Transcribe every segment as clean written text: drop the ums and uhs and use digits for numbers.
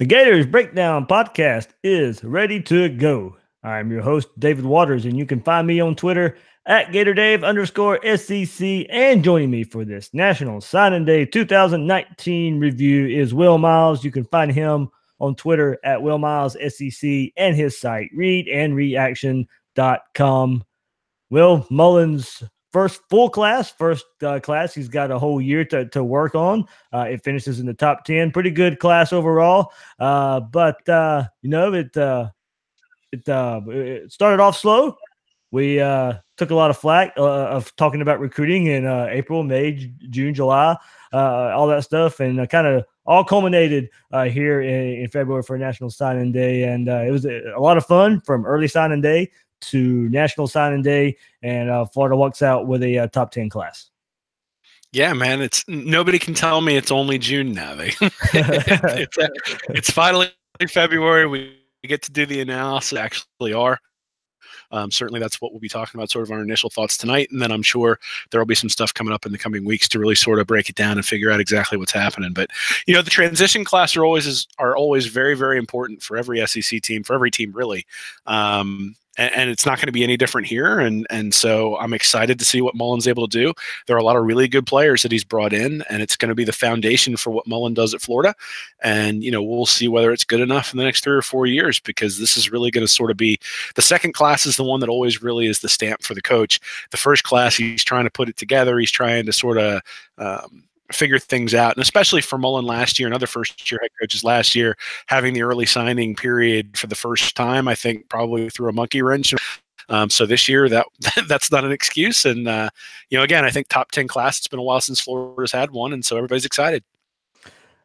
The Gators Breakdown podcast is ready to go. I'm your host, David Waters, and you can find me on Twitter at GatorDave_SEC. And joining me for this National Signing Day 2019 review is Will Miles. You can find him on Twitter at WillMilesSEC and his site, readandreaction.com. Will, Mullins' first class. He's got a whole year to work on. It finishes in the top 10. Pretty good class overall. But it started off slow. We took a lot of flack of talking about recruiting in April, May, June, July, all that stuff, and kind of all culminated here in February for National Signing Day. And it was a lot of fun from early signing day to National Signing Day, and Florida walks out with a top 10 class. Yeah, man, it's nobody can tell me it's only June now. It's finally February. We get to do the analysis. Actually, are. Certainly, that's what we'll be talking about, sort of our initial thoughts tonight, and then I'm sure there will be some stuff coming up in the coming weeks to really sort of break it down and figure out exactly what's happening. But the transition class are always very, very important for every SEC team, for every team really. And it's not going to be any different here. And so I'm excited to see what Mullen's able to do. There are a lot of really good players that he's brought in, and it's going to be the foundation for what Mullen does at Florida. And, we'll see whether it's good enough in the next 3 or 4 years, because this is really going to sort of be the second class is the one that always really is the stamp for the coach. The first class, he's trying to put it together. He's trying to sort of, figure things out, and especially for Mullen last year and other first-year head coaches last year, having the early signing period for the first time, I think probably threw a monkey wrench. So this year, that's not an excuse. And again, I think top 10 class. It's been a while since Florida's had one, and so everybody's excited.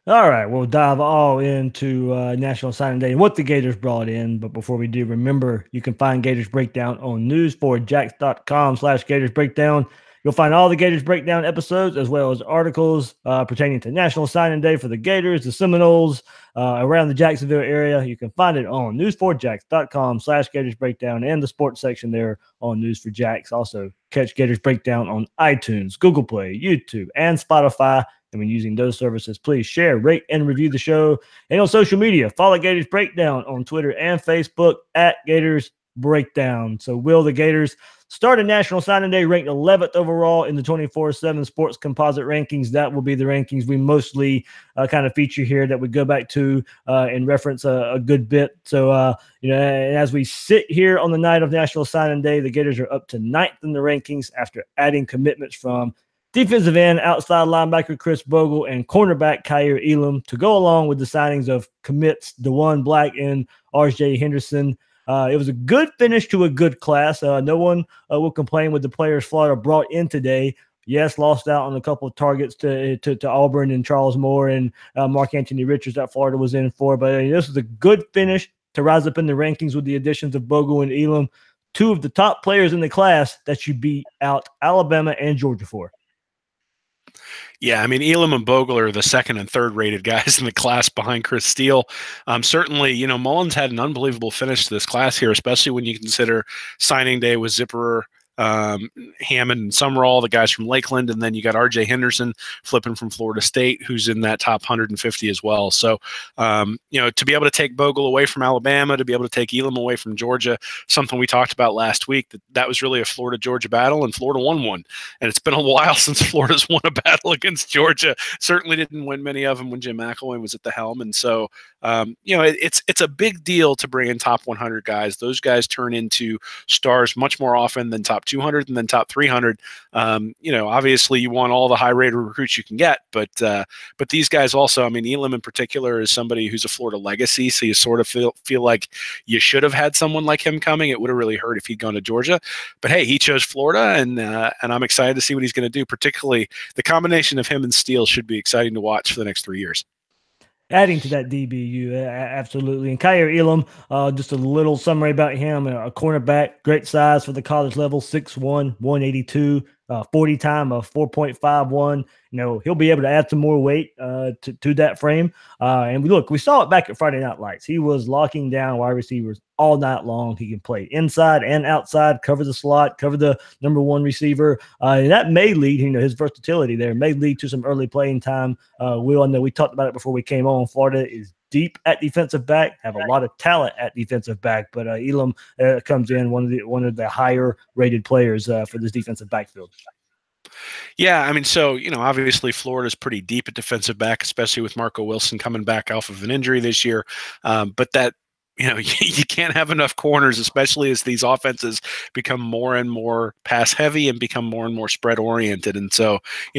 All right, we'll dive all into National Signing Day and what the Gators brought in. But before we do, remember, you can find Gators Breakdown on news4jax.com/Gators Breakdown. You'll find all the Gators Breakdown episodes, as well as articles pertaining to National Signing Day for the Gators, the Seminoles, around the Jacksonville area. You can find it on news4jax.com/Gators Breakdown and the sports section there on News4Jax. Also, catch Gators Breakdown on iTunes, Google Play, YouTube, and Spotify. And when using those services, please share, rate, and review the show. And on social media, follow Gators Breakdown on Twitter and Facebook at Gators Breakdown. So will the Gators started National Signing Day ranked 11th overall in the 24/7 Sports Composite rankings? That will be the rankings we mostly kind of feature here, that we go back to and reference a good bit. So, and as we sit here on the night of National Signing Day, the Gators are up to 9th in the rankings after adding commitments from defensive end, outside linebacker Khris Bogle, and cornerback Kaiir Elam to go along with the signings of commits Diwun and Arjei Henderson. It was a good finish to a good class. No one will complain with the players Florida brought in today. Yes, lost out on a couple of targets to Auburn and Charles Moore and Mark Anthony Richards that Florida was in for. But this was a good finish to rise up in the rankings with the additions of Bogle and Elam, two of the top players in the class that you beat out Alabama and Georgia for. Yeah, I mean, Elam and Bogle are the second and third rated guys in the class behind Chris Steele. Certainly, Mullen's had an unbelievable finish to this class here, especially when you consider signing day was Zipperer, Hammond and Summerall, the guys from Lakeland, and then you got Arjei Henderson flipping from Florida State, who's in that top 150 as well. So, to be able to take Bogle away from Alabama, to be able to take Elam away from Georgia, something we talked about last week, that was really a Florida-Georgia battle, and Florida won one. And it's been a while since Florida's won a battle against Georgia. Certainly didn't win many of them when Jim McElwain was at the helm. And so, it's a big deal to bring in top 100 guys. Those guys turn into stars much more often than top 200 and then top 300. Obviously you want all the high-rated recruits you can get, but these guys also, I mean, Elam in particular is somebody who's a Florida legacy, so you sort of feel like you should have had someone like him coming. It would have really hurt if he'd gone to Georgia, but hey, he chose Florida, and I'm excited to see what he's going to do. Particularly the combination of him and Steele should be exciting to watch for the next 3 years. Adding to that DBU, absolutely. And Kaiir Elam, just a little summary about him, a cornerback, great size for the college level, 6'1", 182, 40 time of 4.51. He'll be able to add some more weight to that frame. And we saw it back at Friday Night Lights. He was locking down wide receivers all night long. He can play inside and outside, cover the slot, cover the number one receiver. And that may lead, his versatility there may lead to some early playing time. I know we talked about it before we came on. Florida is deep at defensive back, have a lot of talent at defensive back, but Elam comes in one of the higher rated players for this defensive backfield. Yeah, I mean, so, obviously Florida's pretty deep at defensive back, especially with Marco Wilson coming back off of an injury this year. But that, you can't have enough corners, especially as these offenses become more and more pass heavy and become more and more spread oriented. And so,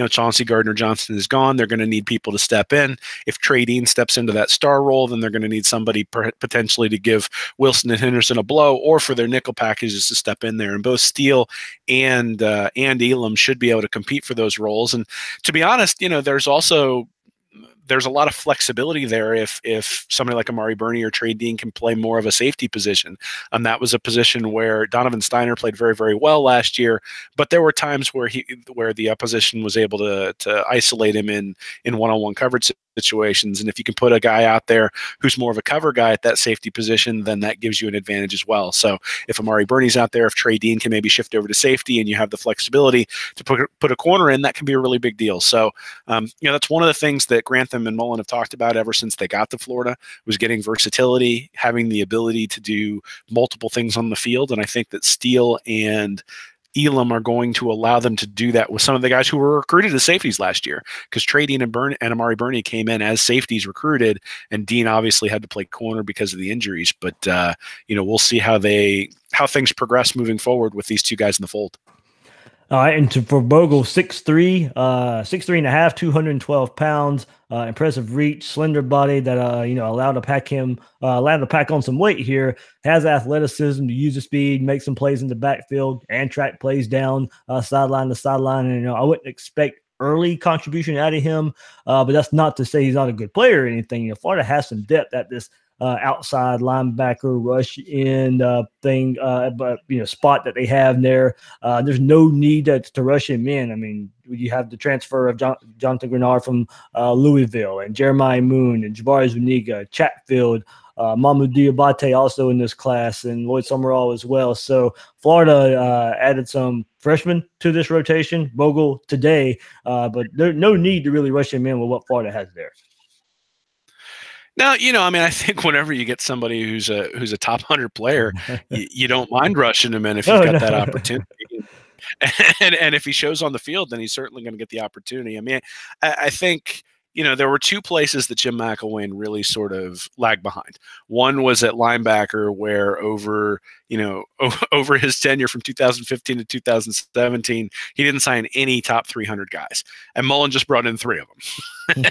Chauncey Gardner-Johnson is gone. They're going to need people to step in. If Trey Dean steps into that star role, then they're going to need somebody potentially to give Wilson and Henderson a blow, or for their nickel packages to step in there. And both Steele and Elam should be able to compete for those roles. And to be honest, there's a lot of flexibility there if somebody like Amari Burney or Trey Dean can play more of a safety position. That was a position where Donovan Steiner played very, very well last year, but there were times where the opposition was able to isolate him in one-on-one coverage situations. And if you can put a guy out there who's more of a cover guy at that safety position, then that gives you an advantage as well. So if Amari Burney's out there, if Trey Dean can maybe shift over to safety and you have the flexibility to put a corner in, that can be a really big deal. So, that's one of the things that Grantham and Mullen have talked about ever since they got to Florida, was getting versatility, having the ability to do multiple things on the field. And I think that Steele and Elam are going to allow them to do that with some of the guys who were recruited as safeties last year, because Trey Dean and Amari Burney came in as safeties recruited, and Dean obviously had to play corner because of the injuries. But we'll see how things progress moving forward with these two guys in the fold. All right, and for Bogle, 6'3", 6'3.5", 212 pounds, impressive reach, slender body that allowed to pack on some weight here. Has athleticism to use the speed, make some plays in the backfield, and track plays down sideline to sideline. And I wouldn't expect early contribution out of him, but that's not to say he's not a good player or anything. Florida has some depth at this outside linebacker rush in thing, but spot that they have there. There's no need to rush him in. I mean, you have the transfer of Jonathan Grenard from Louisville, and Jeremiah Moon and Jabari Zuniga, Chatfield, Mamadou Diabate also in this class, and Lloyd Summerall as well. So Florida added some freshmen to this rotation, Bogle today, but there's no need to really rush him in with what Florida has there. Now, I think whenever you get somebody who's a top 100 player, you don't mind rushing him in if you've got that opportunity. And if he shows on the field, then he's certainly going to get the opportunity. I mean, I think, there were two places that Jim McElwain really sort of lagged behind. One was at linebacker, where over his tenure from 2015 to 2017, he didn't sign any top 300 guys, and Mullen just brought in 3 of them.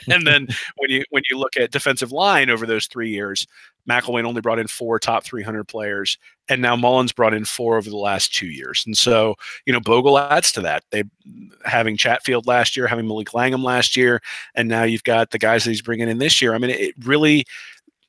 And then when you look at defensive line over those 3 years, McElwain only brought in 4 top 300 players, and now Mullen's brought in 4 over the last 2 years. And so, Bogle adds to that. They having Chatfield last year, having Malik Langham last year, and now you've got the guys that he's bringing in this year. I mean, it really,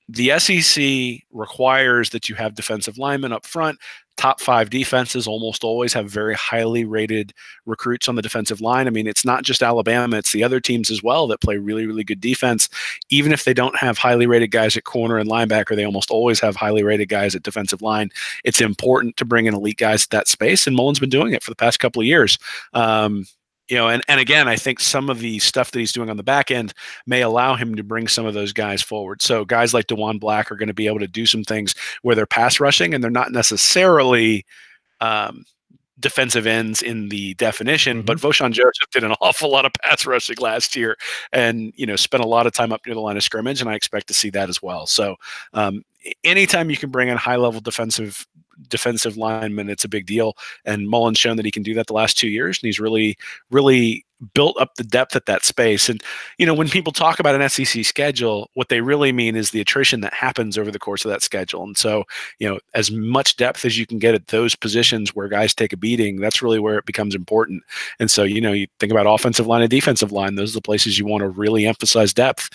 the SEC requires that you have defensive linemen up front. Top 5 defenses almost always have very highly rated recruits on the defensive line. I mean, it's not just Alabama, it's the other teams as well that play really, really good defense. Even if they don't have highly rated guys at corner and linebacker, they almost always have highly rated guys at defensive line. It's important to bring in elite guys at that space, and Mullen's been doing it for the past couple of years. And again, I think some of the stuff that he's doing on the back end may allow him to bring some of those guys forward. So guys like DeJuan Black are going to be able to do some things where they're pass rushing, and they're not necessarily defensive ends in the definition, but Voshon Joseph did an awful lot of pass rushing last year, and spent a lot of time up near the line of scrimmage, and I expect to see that as well. So anytime you can bring in high-level defensive linemen, it's a big deal. And Mullen's shown that he can do that the last 2 years, and he's really, really built up the depth at that space. And, when people talk about an SEC schedule, what they really mean is the attrition that happens over the course of that schedule. And so, as much depth as you can get at those positions where guys take a beating, that's really where it becomes important. And so, you think about offensive line and defensive line, those are the places you want to really emphasize depth.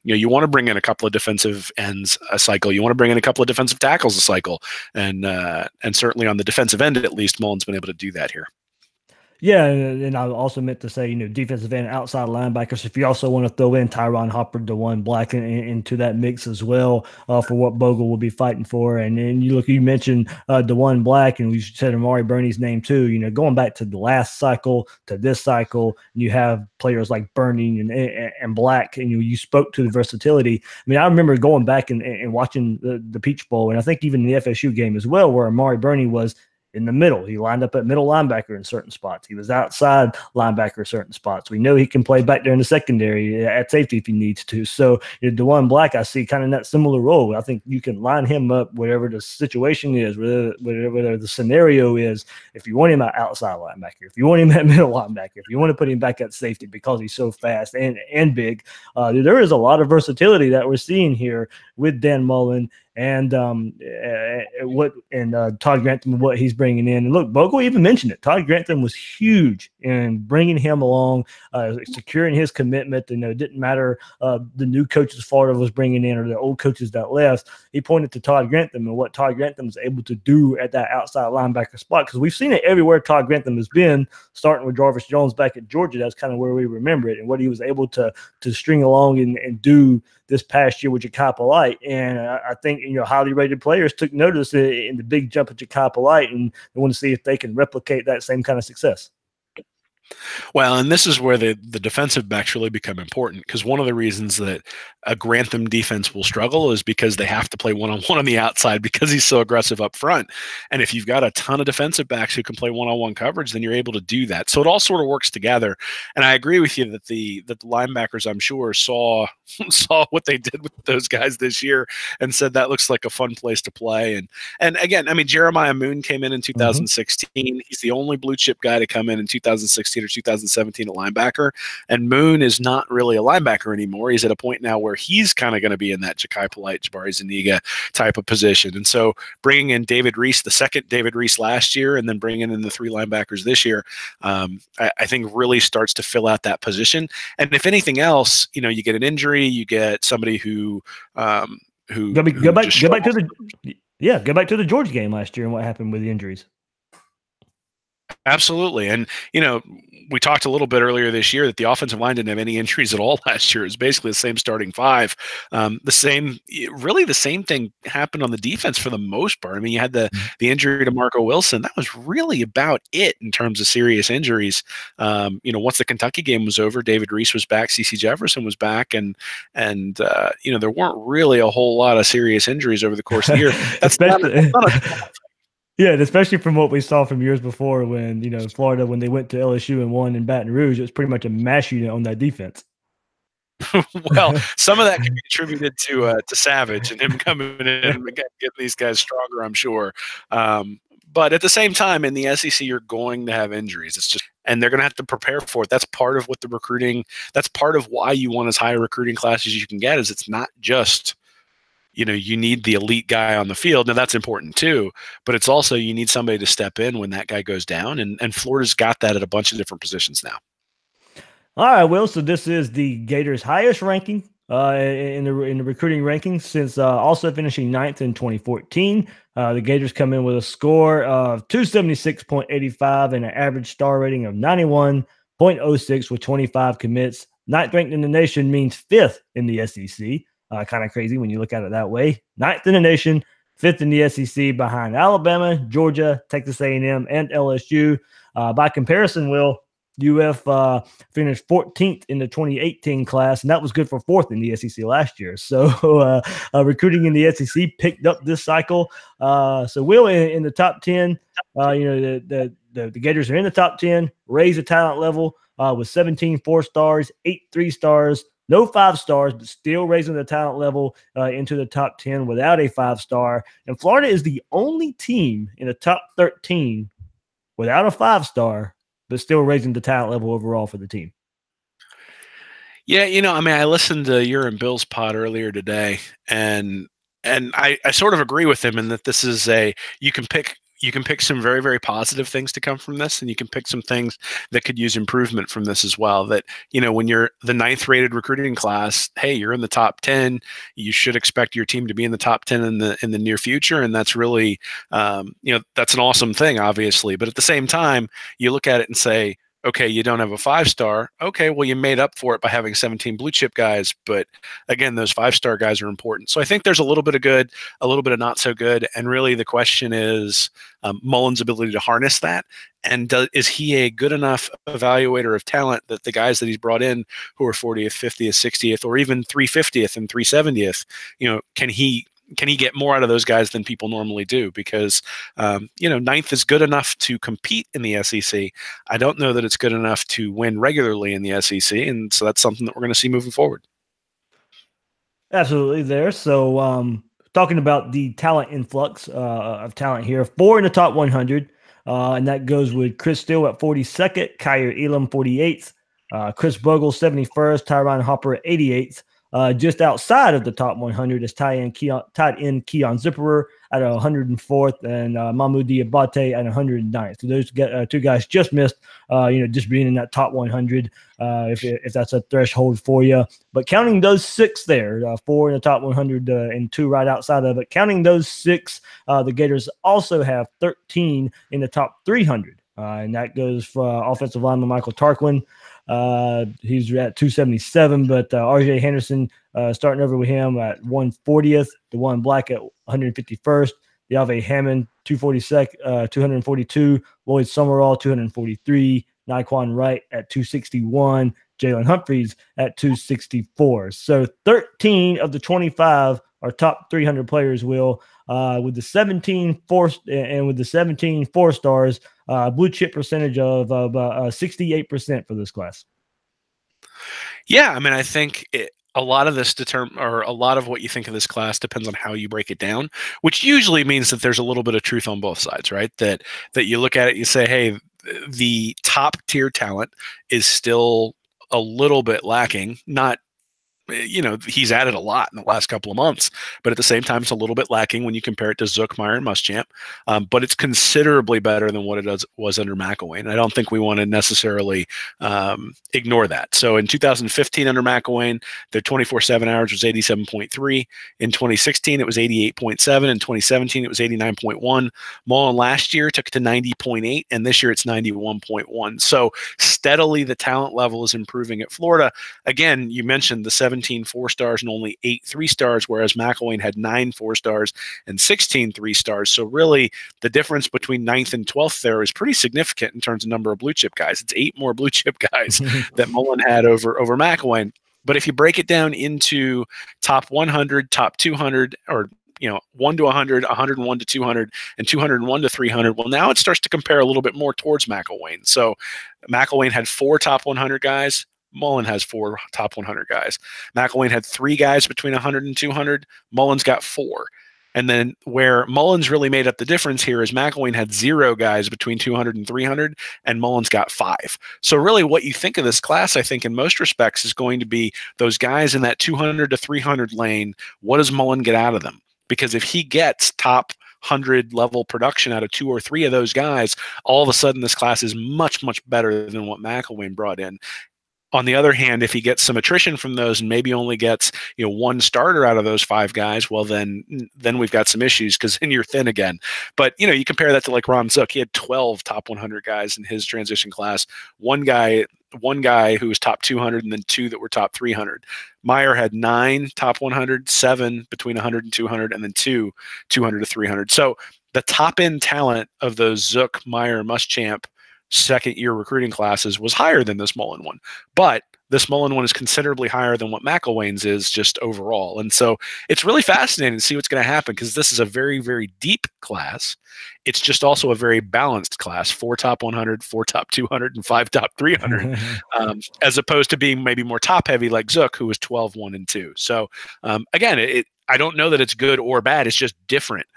You want to bring in a couple of defensive ends a cycle. You want to bring in a couple of defensive tackles a cycle. And certainly on the defensive end, at least, Mullen's been able to do that here. Yeah, and I also meant to say, defensive end, outside linebackers. If you also want to throw in Tyron Hopper, Diwun Black into that mix as well, for what Bogle will be fighting for. And then you mentioned Diwun Black, and we said Amari Burney's name too. Going back to the last cycle to this cycle, you have players like Burney and Black, and you spoke to the versatility. I mean, I remember going back and watching the Peach Bowl, and I think even the FSU game as well, where Amari Burney was in the middle. He lined up at middle linebacker in certain spots. He was outside linebacker in certain spots. We know he can play back there in the secondary at safety if he needs to. So Diwun Black, I see kind of in that similar role. I think you can line him up whatever the situation is, whatever the scenario is. If you want him at outside linebacker, if you want him at middle linebacker, if you want to put him back at safety because he's so fast and big, there is a lot of versatility that we're seeing here with Dan Mullen and Todd Grantham, what he's bringing in. And look, Bogle even mentioned it. Todd Grantham was huge in bringing him along, securing his commitment. It didn't matter the new coaches Florida was bringing in or the old coaches that left. He pointed to Todd Grantham and what Todd Grantham was able to do at that outside linebacker spot, because we've seen it everywhere Todd Grantham has been, starting with Jarvis Jones back at Georgia. That's kind of where we remember it, and what he was able to string along and do this past year with Ja'Kai Polite. And I think, highly rated players took notice in the big jump at Ja'Kai Polite, and they want to see if they can replicate that same kind of success. Well, and this is where the defensive backs really become important, because one of the reasons that a Grantham defense will struggle is because they have to play one-on-one on the outside because he's so aggressive up front. And if you've got a ton of defensive backs who can play one-on-one coverage, then you're able to do that. So it all sort of works together. And I agree with you that the linebackers, I'm sure, saw what they did with those guys this year and said that looks like a fun place to play. And again, I mean, Jeremiah Moon came in 2016. He's the only blue chip guy to come in 2016 or 2017 at linebacker. And Moon is not really a linebacker anymore. He's at a point now where he's kind of going to be in that Ja'Kai Polite, Jabari Zuniga type of position. And so bringing in David Reese, the second David Reese last year, and then bringing in the three linebackers this year, I think really starts to fill out that position. And if anything else, you get an injury, you get somebody who go back to the Georgia game last year and what happened with the injuries. Absolutely. And, we talked a little bit earlier this year that the offensive line didn't have any injuries at all last year. It was basically the same starting five. The same thing happened on the defense for the most part. I mean, you had the injury to Marco Wilson. That was really about it in terms of serious injuries. Once the Kentucky game was over, David Reese was back, CeCe Jefferson was back, and there weren't really a whole lot of serious injuries over the course of the year. That's not a Yeah, and especially from what we saw from years before when, Florida, when they went to LSU and won in Baton Rouge, it was pretty much a mash unit on that defense. Well, some of that can be attributed to Savage and him coming in and getting these guys stronger, I'm sure. But at the same time, in the SEC, you're going to have injuries. And they're going to have to prepare for it. That's part of what that's part of why you want as high a recruiting class as you can get, is it's not just you need the elite guy on the field. Now, that's important too, but it's also you need somebody to step in when that guy goes down, and Florida's got that at a bunch of different positions now. All right, Will. So this is the Gators' highest ranking in the recruiting rankings since also finishing 9th in 2014. The Gators come in with a score of 276.85 and an average star rating of 91.06 with 25 commits. 9th ranked in the nation means 5th in the SEC. Kind of crazy when you look at it that way. 9th in the nation, 5th in the SEC, behind Alabama, Georgia, Texas A&M, and LSU. By comparison, Will, UF finished 14th in the 2018 class, and that was good for 4th in the SEC last year. So recruiting in the SEC picked up this cycle. So Will, in the top 10, the Gators are in the top 10, raise the talent level with 17 4-stars, 8 3-stars, no 5-stars, but still raising the talent level into the top 10 without a 5-star. And Florida is the only team in the top 13 without a 5-star, but still raising the talent level overall for the team. Yeah, I listened to your and Bill's pod earlier today, and I sort of agree with him in that this is you can pick you can pick some very, very positive things to come from this, and you can pick some things that could use improvement from this as well. That, when you're the 9th rated recruiting class, hey, you're in the top 10. You should expect your team to be in the top 10 in the near future, and that's really, that's an awesome thing, obviously. But at the same time, you look at it and say, okay, you don't have a 5-star. Okay, well, you made up for it by having 17 blue chip guys. But again, those 5-star guys are important. So I think there's a little bit of good, a little bit of not so good. And really the question is Mullen's ability to harness that. And is he a good enough evaluator of talent that the guys that he's brought in who are 40th, 50th, 60th, or even 350th and 370th, can he get more out of those guys than people normally do? Because, 9th is good enough to compete in the SEC. I don't know that it's good enough to win regularly in the SEC. And so that's something that we're going to see moving forward. Absolutely there. So talking about the talent influx of talent here, 4 in the top 100. And that goes with Khris Steele at 42nd, Kaiir Elam 48th, Chris Bogle 71st, Tyron Hopper 88th. Just outside of the top 100 is tight end Keon Zipperer at 104th and Mahmoud Diabate at 109th. So those two guys just missed, just being in that top 100, if that's a threshold for you. But counting those 6 there, 4 in the top 100 and 2 right outside of it, counting those 6, the Gators also have 13 in the top 300. And that goes for offensive lineman Michael Tarkin. He's at 277, but Arjei Henderson starting over with him at 140th, Diwun Black at 151st, Yahweh Hammond 242, Lloyd Summerall 243, Naquan Wright at 261, Jalen Humphreys at 264. So 13 of the 25 are top 300 players, Will, with the 17 4-stars, blue chip percentage of 68% for this class. Yeah, I mean, I think a lot of this a lot of what you think of this class depends on how you break it down, which usually means that there's a little bit of truth on both sides, right? That you look at it, you say, hey, the top tier talent is still a little bit lacking, not he's added a lot in the last couple of months, but at the same time, it's a little bit lacking when you compare it to Zook, Meyer, and Muschamp. But it's considerably better than what it was under McElwain. And I don't think we want to necessarily ignore that. So in 2015 under McElwain, their 24/7 average was 87.3. In 2016, it was 88.7. In 2017, it was 89.1. Mullen last year took it to 90.8, and this year it's 91.1. So steadily, the talent level is improving at Florida. Again, you mentioned the 17 4-stars and only 8 3-stars, whereas McElwain had 9 4-stars and 16 3-stars. So really, the difference between 9th and 12th there is pretty significant in terms of number of blue chip guys. It's 8 more blue chip guys that Mullen had over McElwain. But if you break it down into top 100, top 200, or 1 to 100, 101 to 200, and 201 to 300. Well, now it starts to compare a little bit more towards McElwain. So McElwain had 4 top 100 guys. Mullen has 4 top 100 guys. McElwain had 3 guys between 100 and 200. Mullen's got 4. And then where Mullen's really made up the difference here is McElwain had 0 guys between 200 and 300, and Mullen's got 5. So really what you think of this class, I think in most respects, is going to be those guys in that 200 to 300 lane. What does Mullen get out of them? Because if he gets top 100 level production out of 2 or 3 of those guys, all of a sudden this class is much, much better than what McElwain brought in. On the other hand, if he gets some attrition from those and maybe only gets 1 starter out of those 5 guys, well then we've got some issues, because then you're thin again. But you compare that to like Ron Zook. He had 12 top 100 guys in his transition class. One guy who was top 200, and then 2 that were top 300. Meyer had 9 top 100, 7 between 100 and 200, and then 2 200 to 300. So the top end talent of those Zook, Meyer, Muschamp second-year recruiting classes was higher than this Mullen one. But this Mullen one is considerably higher than what McElwain's is just overall. And so it's really fascinating to see what's going to happen, because this is a very, very deep class. It's just also a very balanced class, 4 top 100, 4 top 200, and 5 top 300, as opposed to being maybe more top-heavy like Zook, who was 12, 1, and 2. So, again, I don't know that it's good or bad. It's just different.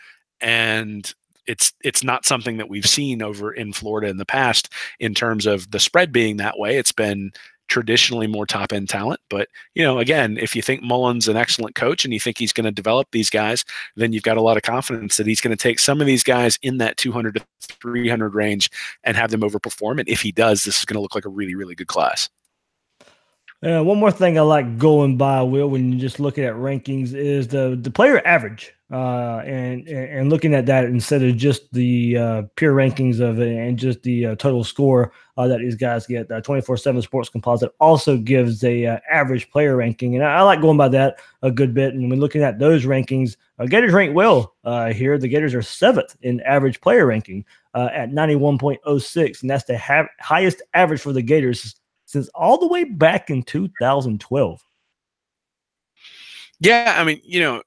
And it's not something that we've seen over in Florida in the past in terms of the spread being that way. It's been traditionally more top-end talent. But, again, if you think Mullen's an excellent coach and you think he's going to develop these guys, then you've got a lot of confidence that he's going to take some of these guys in that 200 to 300 range and have them overperform. And if he does, this is going to look like a really, really good class. One more thing I like going by, Will, when you're just looking at rankings is the player average, and looking at that instead of just the pure rankings of it and just the total score that these guys get. 24/7 Sports Composite also gives a average player ranking, and I like going by that a good bit. And when looking at those rankings, Gators rank well here. The Gators are 7th in average player ranking at 91.06, and that's the highest average for the Gators since all the way back in 2012. Yeah, I mean,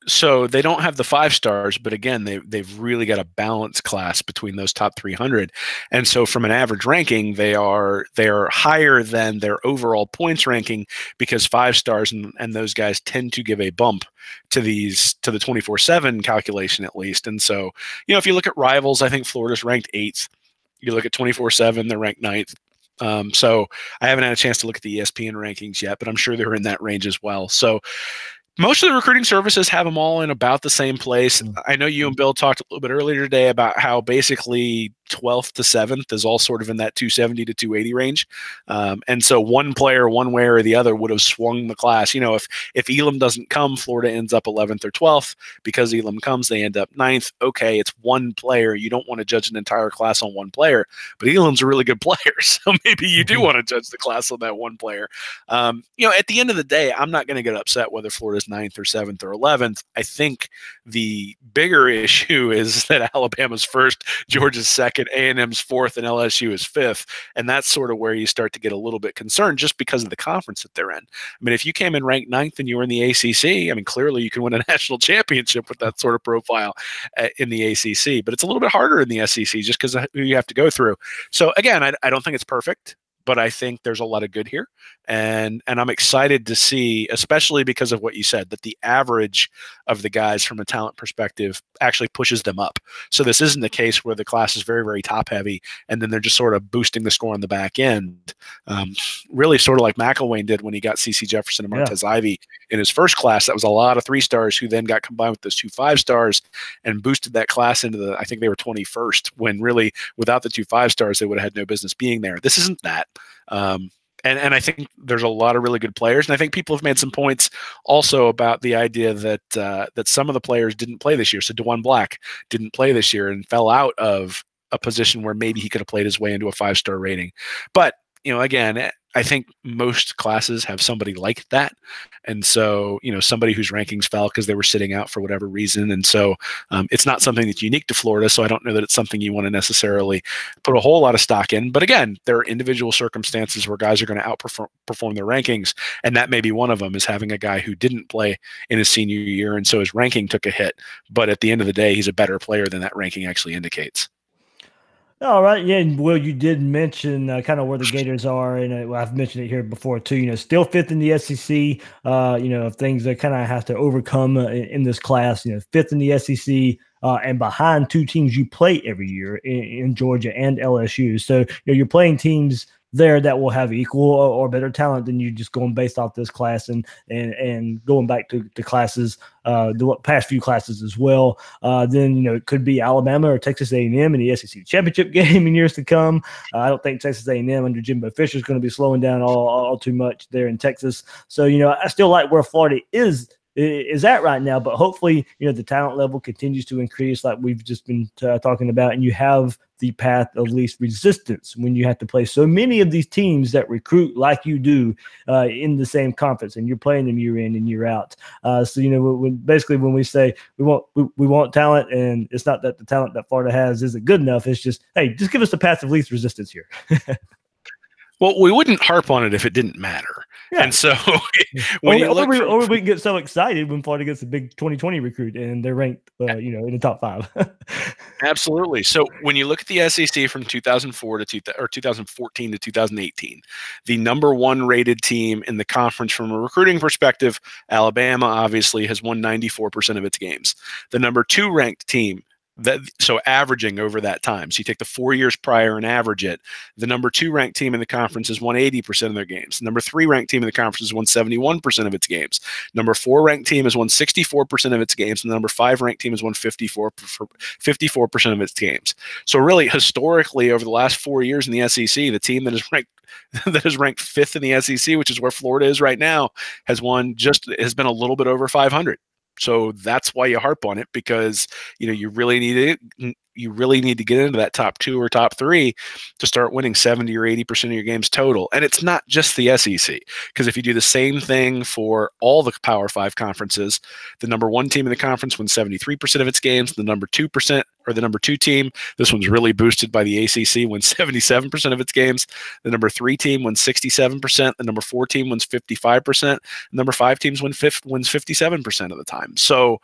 so they don't have the 5 stars, but again, they've really got a balanced class between those top 300, and so from an average ranking, they are higher than their overall points ranking because 5 stars and those guys tend to give a bump to the 24/7 calculation at least. And so, if you look at rivals, I think Florida's ranked 8th. You look at 24/7, they're ranked 9th. So I haven't had a chance to look at the ESPN rankings yet, but I'm sure they're in that range as well. So most of the recruiting services have them all in about the same place. I know you and Bill talked a little bit earlier today about how basically 12th to 7th is all sort of in that 270 to 280 range. And so one player, one way or the other, would have swung the class. If Elam doesn't come, Florida ends up 11th or 12th. Because Elam comes, they end up 9th. Okay, it's one player. You don't want to judge an entire class on one player, but Elam's a really good player. So maybe you do want to judge the class on that one player. At the end of the day, I'm not going to get upset whether Florida's 9th or 7th or 11th. I think the bigger issue is that Alabama's 1st, Georgia's 2nd, A&M's 4th, and LSU is 5th. And that's sort of where you start to get a little bit concerned just because of the conference that they're in. I mean, if you came in ranked 9th and you were in the ACC, I mean, clearly you can win a national championship with that sort of profile in the ACC. But it's a little bit harder in the SEC just because of who you have to go through. So again, I don't think it's perfect, but I think there's a lot of good here. And I'm excited to see, especially because of what you said, that the average of the guys from a talent perspective actually pushes them up. So this isn't the case where the class is very, very top heavy, and then they're just sort of boosting the score on the back end. Really sort of like McElwain did when he got CeCe Jefferson and Montez Ivy in his first class. That was a lot of 3 stars who then got combined with those 2 5 stars and boosted that class into I think they were 21st, when really without the 2 5 stars, they would have had no business being there. This isn't that. And I think there's a lot of really good players, and I think people have made some points also about the idea that that some of the players didn't play this year. So Diwun Black didn't play this year and fell out of a position where maybe he could have played his way into a 5-star rating. But again, I think most classes have somebody like that, and so somebody whose rankings fell because they were sitting out for whatever reason, and so it's not something that's unique to Florida. So I don't know that it's something you want to necessarily put a whole lot of stock in. But again, there are individual circumstances where guys are going to outperform their rankings, and that may be one of them, is having a guy who didn't play in his senior year, and so his ranking took a hit. But at the end of the day, he's a better player than that ranking actually indicates. All right. Yeah. Well, you did mention kind of where the Gators are, and I've mentioned it here before too. Still 5th in the SEC. Things that kind of have to overcome in this class. 5th in the SEC. And behind 2 teams you play every year in Georgia and LSU. So you're playing teams there that will have equal or better talent than you, just going based off this class and going back to classes, the past few classes as well. Then it could be Alabama or Texas A&M in the SEC championship game in years to come. I don't think Texas A&M under Jimbo Fisher is going to be slowing down all too much there in Texas. So I still like where Florida is at right now, but hopefully the talent level continues to increase like we've just been talking about, and you have the path of least resistance when you have to play so many of these teams that recruit like you do in the same conference, and you're playing them year in and year out. So when we say we want talent, and it's not that the talent that Florida has isn't good enough, it's just, hey, just give us the path of least resistance here. Well, we wouldn't harp on it if it didn't matter. Yeah. And so we can get so excited when Florida gets a big 2020 recruit and they're ranked, in the top 5. Absolutely. So when you look at the SEC from 2004 to 2014 to 2018, the number 1 rated team in the conference from a recruiting perspective, Alabama, obviously has won 94% of its games. The number 2 ranked team, So averaging over that time. So you take the 4 years prior and average it. The number 2 ranked team in the conference has won 80% of their games. The number 3 ranked team in the conference has won 71% of its games. Number 4 ranked team has won 64% of its games. And the number 5 ranked team has won 54% of its games. So really, historically, over the last 4 years in the SEC, the team that is ranked 5th in the SEC, which is where Florida is right now, has been a little bit over 500. So that's why you harp on it, because you really need to get into that top 2 or top 3 to start winning 70 or 80% of your games total. And it's not just the SEC, because if you do the same thing for all the Power 5 conferences, the number 1 team in the conference wins 73% of its games. The number 2% or the number 2 team, this one's really boosted by the ACC, wins 77% of its games. The number 3 team wins 67%. The number 4 team wins 55%. The number 5 teams wins 57% of the time. So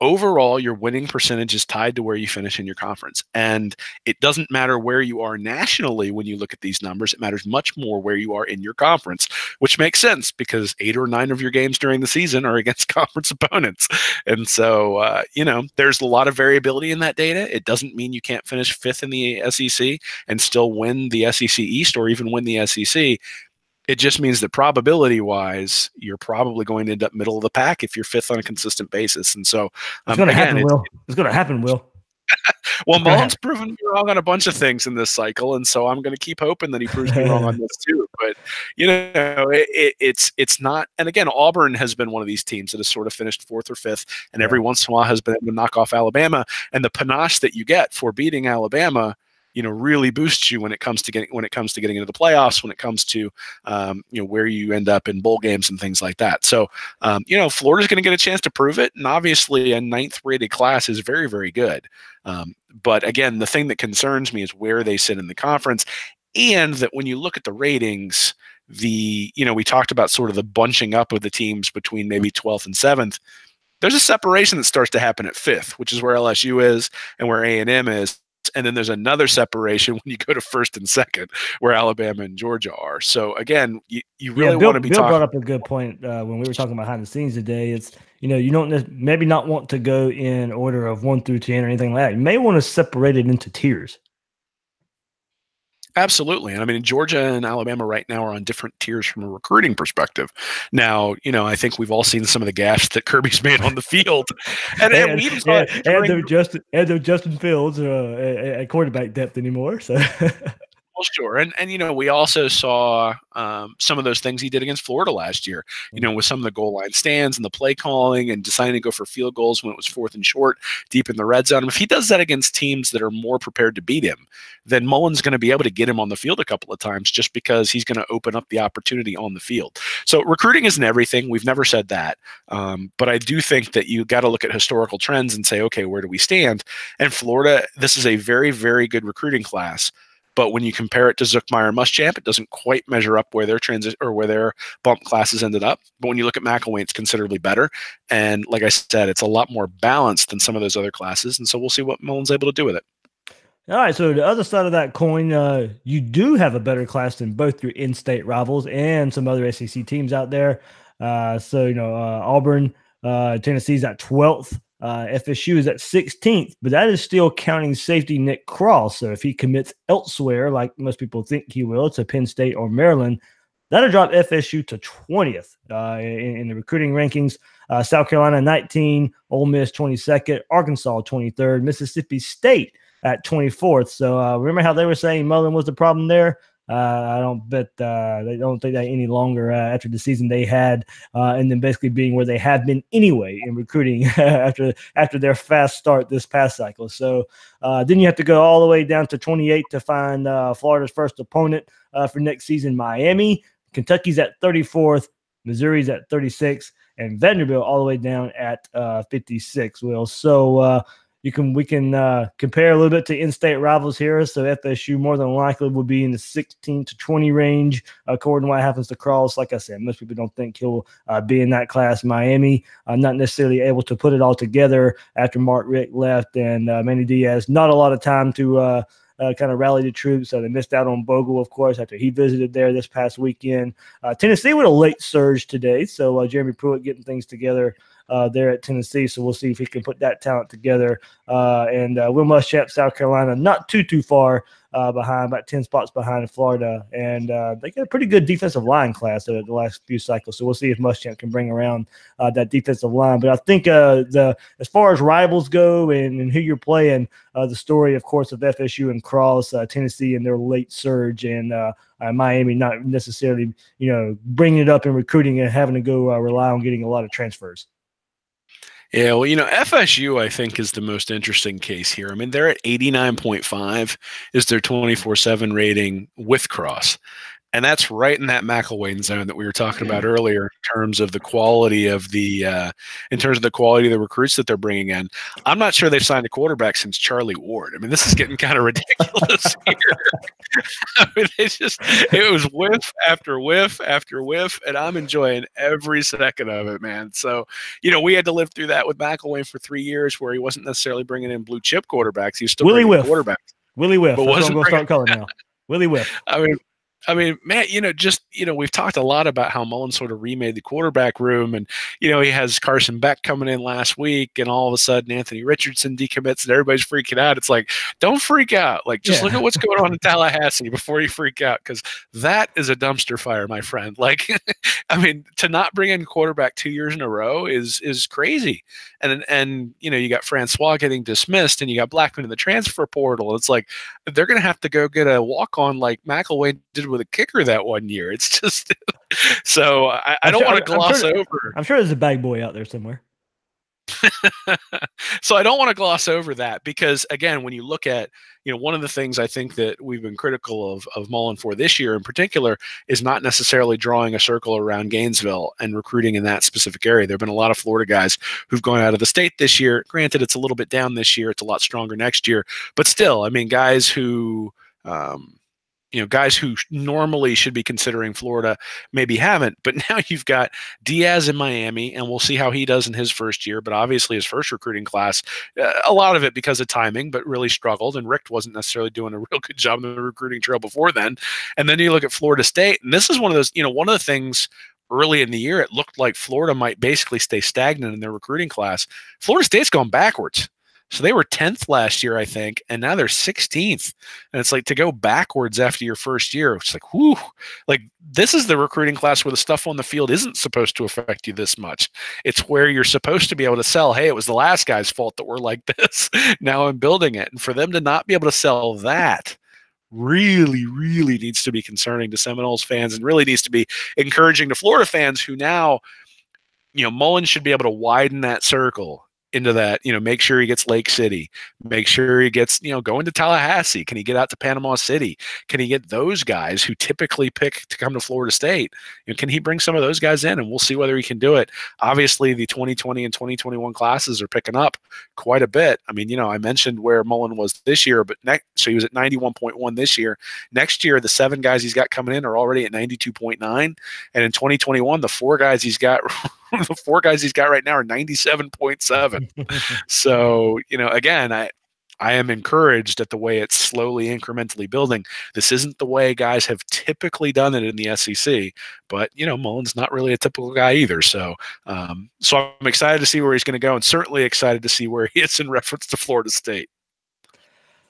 overall, your winning percentage is tied to where you finish in your conference. And it doesn't matter where you are nationally when you look at these numbers. It matters much more where you are in your conference, which makes sense because 8 or 9 of your games during the season are against conference opponents. And so, there's a lot of variability in that data. It doesn't mean you can't finish 5th in the SEC and still win the SEC East or even win the SEC. It just means that probability-wise, you're probably going to end up middle of the pack if you're 5th on a consistent basis. And so, it's going to happen, Will. It's going to happen, Will. Well, Mullen's proven me wrong on a bunch of things in this cycle, and so I'm going to keep hoping that he proves me wrong on this too. But it's not. And again, Auburn has been one of these teams that has sort of finished 4th or 5th, and every once in a while has been able to knock off Alabama. And the panache that you get for beating Alabama, really boosts you when it comes to getting into the playoffs, when it comes to where you end up in bowl games and things like that. So Florida's going to get a chance to prove it, and obviously a 9th rated class is very, very good. But again, the thing that concerns me is where they sit in the conference, and that when you look at the ratings, we talked about sort of the bunching up of the teams between maybe 12th and 7th. There's a separation that starts to happen at 5th, which is where LSU is and where A&M is. And then there's another separation when you go to 1st and 2nd, where Alabama and Georgia are. So again, you really want to be Bill talking. Brought up a good point when we were talking behind the scenes today. It's you don't maybe not want to go in order of 1 through 10 or anything like that. You may want to separate it into tiers. Absolutely. And I mean, Georgia and Alabama right now are on different tiers from a recruiting perspective. Now, I think we've all seen some of the gaffes that Kirby's made on the field. And we even saw no Justin Fields at quarterback depth anymore. So Well, sure. And we also saw some of those things he did against Florida last year, with some of the goal line stands and the play calling and deciding to go for field goals when it was 4th and short deep in the red zone. If he does that against teams that are more prepared to beat him, then Mullen's going to be able to get him on the field a couple of times just because he's going to open up the opportunity on the field. So recruiting isn't everything. We've never said that. But I do think that you got to look at historical trends and say, okay, where do we stand? And Florida, this is a very, very good recruiting class. But when you compare it to Zuckmeyer and Muschamp, it doesn't quite measure up where their where their bump classes ended up. But when you look at McElwain, it's considerably better. And like I said, it's a lot more balanced than some of those other classes. And so we'll see what Mullen's able to do with it. All right, so the other side of that coin, you do have a better class than both your in-state rivals and some other SEC teams out there. Auburn, Tennessee's at 12th. FSU is at 16th, but that is still counting safety Nick Cross. So if he commits elsewhere, like most people think he will, to Penn State or Maryland, that'll drop FSU to 20th in the recruiting rankings. South Carolina 19, Ole Miss 22nd, Arkansas 23rd, Mississippi State at 24th. So remember how they were saying Mullen was the problem there? I don't bet they don't think that any longer after the season they had, and then basically being where they have been anyway in recruiting after their fast start this past cycle. So then you have to go all the way down to 28 to find Florida's first opponent for next season, Miami. Kentucky's at 34th, Missouri's at 36, and Vanderbilt all the way down at 56. Will so. We can compare a little bit to in-state rivals here. So FSU more than likely will be in the 16 to 20 range, according to what happens to Cross. Like I said, most people don't think he'll be in that class. Miami, not necessarily able to put it all together after Mark Richt left and Manny Diaz. Not a lot of time to kind of rally the troops. So they missed out on Bogle, of course, after he visited there this past weekend. Tennessee with a late surge today. So Jeremy Pruitt getting things together there at Tennessee. So we'll see if he can put that talent together. And Will Muschamp, South Carolina, not too far behind, about 10 spots behind Florida. And they got a pretty good defensive line class the last few cycles. So we'll see if Muschamp can bring around that defensive line. But I think as far as rivals go and who you're playing, the story, of course, of FSU and Cross, Tennessee and their late surge, and Miami not necessarily, bringing it up in recruiting and having to go rely on getting a lot of transfers. Yeah, well, FSU, I think, is the most interesting case here. I mean, they're at 89.5 is their 24/7 rating with Cross. And that's right in that McElwain zone that we were talking about earlier in terms of the quality of the recruits that they're bringing in. I'm not sure they've signed a quarterback since Charlie Ward. I mean, this is getting kind of ridiculous here. I mean, it was whiff after whiff after whiff, and I'm enjoying every second of it, man. So, we had to live through that with McElwain for 3 years where he wasn't necessarily bringing in blue chip quarterbacks. He was still bringing quarterbacks. Willie Whiff. That's what I'm going to start calling now. Willie Whiff. I mean, Matt, we've talked a lot about how Mullen sort of remade the quarterback room, and, he has Carson Beck coming in last week, and all of a sudden Anthony Richardson decommits and everybody's freaking out. It's like, don't freak out. Like, just look at what's going on in Tallahassee before you freak out, because that is a dumpster fire, my friend. Like, I mean, to not bring in quarterback 2 years in a row is crazy. And you got Francois getting dismissed, and you got Blackman in the transfer portal. It's like, they're going to have to go get a walk-on like McElwain did with a kicker that one year. It's just so I don't want to gloss over. I'm sure there's a bag boy out there somewhere. So I don't want to gloss over that, because again, when you look at, one of the things I think that we've been critical of Mullen for this year in particular is not necessarily drawing a circle around Gainesville and recruiting in that specific area. There have been a lot of Florida guys who've gone out of the state this year. Granted, it's a little bit down this year. It's a lot stronger next year, but still, I mean, guys who normally should be considering Florida maybe haven't. But now you've got Diaz in Miami, and we'll see how he does in his first year. But obviously his first recruiting class, a lot of it because of timing, but really struggled. And Rick wasn't necessarily doing a real good job on the recruiting trail before then. And then you look at Florida State, and this is one of those, one of the things early in the year, it looked like Florida might basically stay stagnant in their recruiting class. Florida State's gone backwards. So they were 10th last year, I think, and now they're 16th. And it's like, to go backwards after your first year, it's like, whoo, like, this is the recruiting class where the stuff on the field isn't supposed to affect you this much. It's where you're supposed to be able to sell, hey, it was the last guy's fault that we're like this. Now I'm building it. And for them to not be able to sell that really, really needs to be concerning to Seminoles fans, and really needs to be encouraging to Florida fans who now, Mullen should be able to widen that circle into that, make sure he gets Lake City, make sure he gets, going to Tallahassee. Can he get out to Panama City? Can he get those guys who typically pick to come to Florida State? Can he bring some of those guys in? And we'll see whether he can do it. Obviously, the 2020 and 2021 classes are picking up quite a bit. I mean, I mentioned where Mullen was this year, but so he was at 91.1 this year. Next year, the 7 guys he's got coming in are already at 92.9. And in 2021, the 4 guys he's got the 4 guys he's got right now are 97.7. So, again, I am encouraged at the way it's slowly incrementally building. This isn't the way guys have typically done it in the SEC, but, Mullen's not really a typical guy either. So, I'm excited to see where he's going to go, and certainly excited to see where he is in reference to Florida State.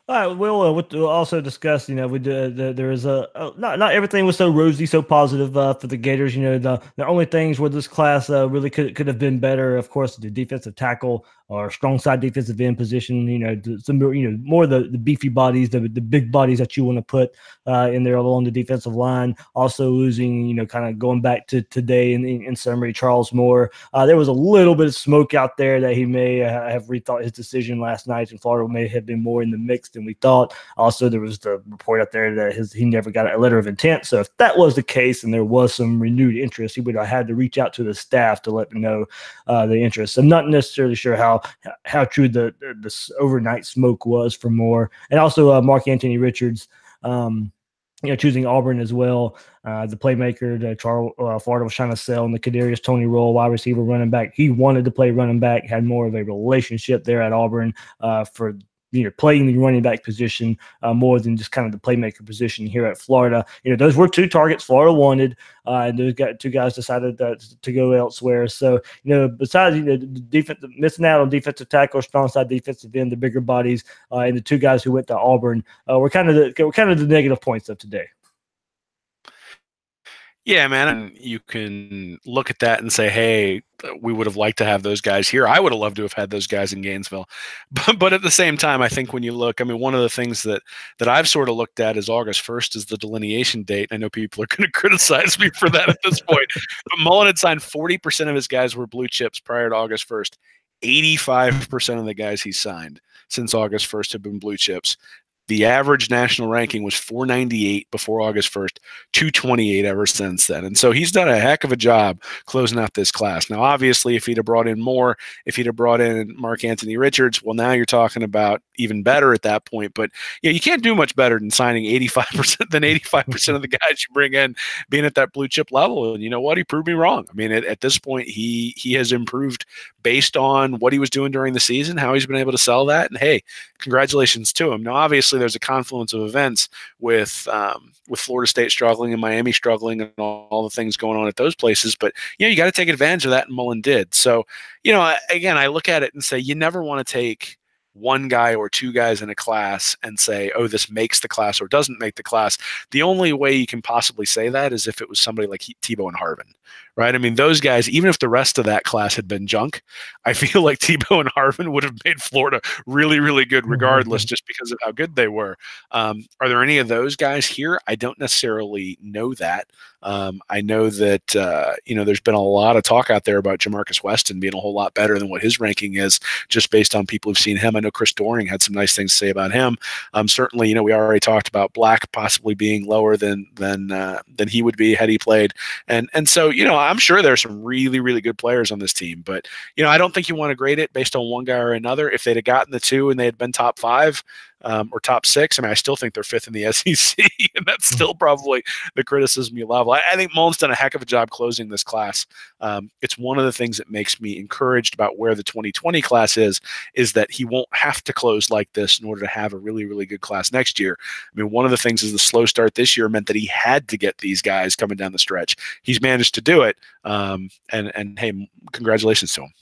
All right, we'll also discuss, there is not everything was so rosy, so positive for the Gators. The only things where this class really could have been better, of course, the defensive tackle or strong side defensive end position. Some more of the beefy bodies, the big bodies that you want to put in there along the defensive line. Also losing, kind of going back to today in summary, Charles Moore. There was a little bit of smoke out there that he may have rethought his decision last night, and Florida may have been more in the mix than we thought. Also, there was the report out there that he never got a letter of intent. So if that was the case and there was some renewed interest, he would have had to reach out to the staff to let them know the interest. I'm not necessarily sure how true the overnight smoke was for Moore. And also Mark Anthony Richards, choosing Auburn as well. The playmaker that Florida was trying to sell in the Kadarius Toney role, wide receiver, running back. He wanted to play running back, had more of a relationship there at Auburn for playing the running back position more than just kind of the playmaker position here at Florida. Those were two targets Florida wanted, and those two guys decided to go elsewhere. So, besides the defense missing out on defensive tackle, strong side defensive end, the bigger bodies, and the two guys who went to Auburn, were kind of the negative points of today. Yeah, man. And you can look at that and say, hey, we would have liked to have those guys here. I would have loved to have had those guys in Gainesville. But at the same time, I think when you look, one of the things that I've sort of looked at is August 1st is the delineation date. I know people are going to criticize me for that at this point. But Mullen had signed 40% of his guys were blue chips prior to August 1st. 85% of the guys he signed since August 1st have been blue chips. The average national ranking was 498 before August 1st, 228 ever since then. And so he's done a heck of a job closing out this class. Now, obviously, if he'd have brought in more, if he'd have brought in Mark Anthony Richards, well, now you're talking about even better at that point. But you can't do much better than signing 85% of the guys you bring in being at that blue chip level. And you know what? He proved me wrong. At this point, he has improved based on what he was doing during the season, how he's been able to sell that. And hey, congratulations to him. Now, obviously, there's a confluence of events with Florida State struggling and Miami struggling and all the things going on at those places. But, you got to take advantage of that, and Mullen did. So, again, I look at it and say you never want to take one guy or two guys in a class and say, oh, this makes the class or doesn't make the class. The only way you can possibly say that is if it was somebody like Tebow and Harvin, right? Those guys, even if the rest of that class had been junk, I feel like Tebow and Harvin would have made Florida really, really good regardless, just because of how good they were. Are there any of those guys here? I don't necessarily know that. I know that, there's been a lot of talk out there about Jamarcus West and being a whole lot better than what his ranking is, just based on people who've seen him. I know Chris Doering had some nice things to say about him. Certainly, we already talked about Black possibly being lower than he would be had he played. And so, I'm sure there's some really, really good players on this team, but, I don't think you want to grade it based on one guy or another. If they'd have gotten the two and they had been top five, or top six, I still think they're fifth in the SEC, and that's still probably the criticism you level. I think Mullen's done a heck of a job closing this class. It's one of the things that makes me encouraged about where the 2020 class is that he won't have to close like this in order to have a really, really good class next year. One of the things is the slow start this year meant that he had to get these guys coming down the stretch. He's managed to do it, and hey, congratulations to him.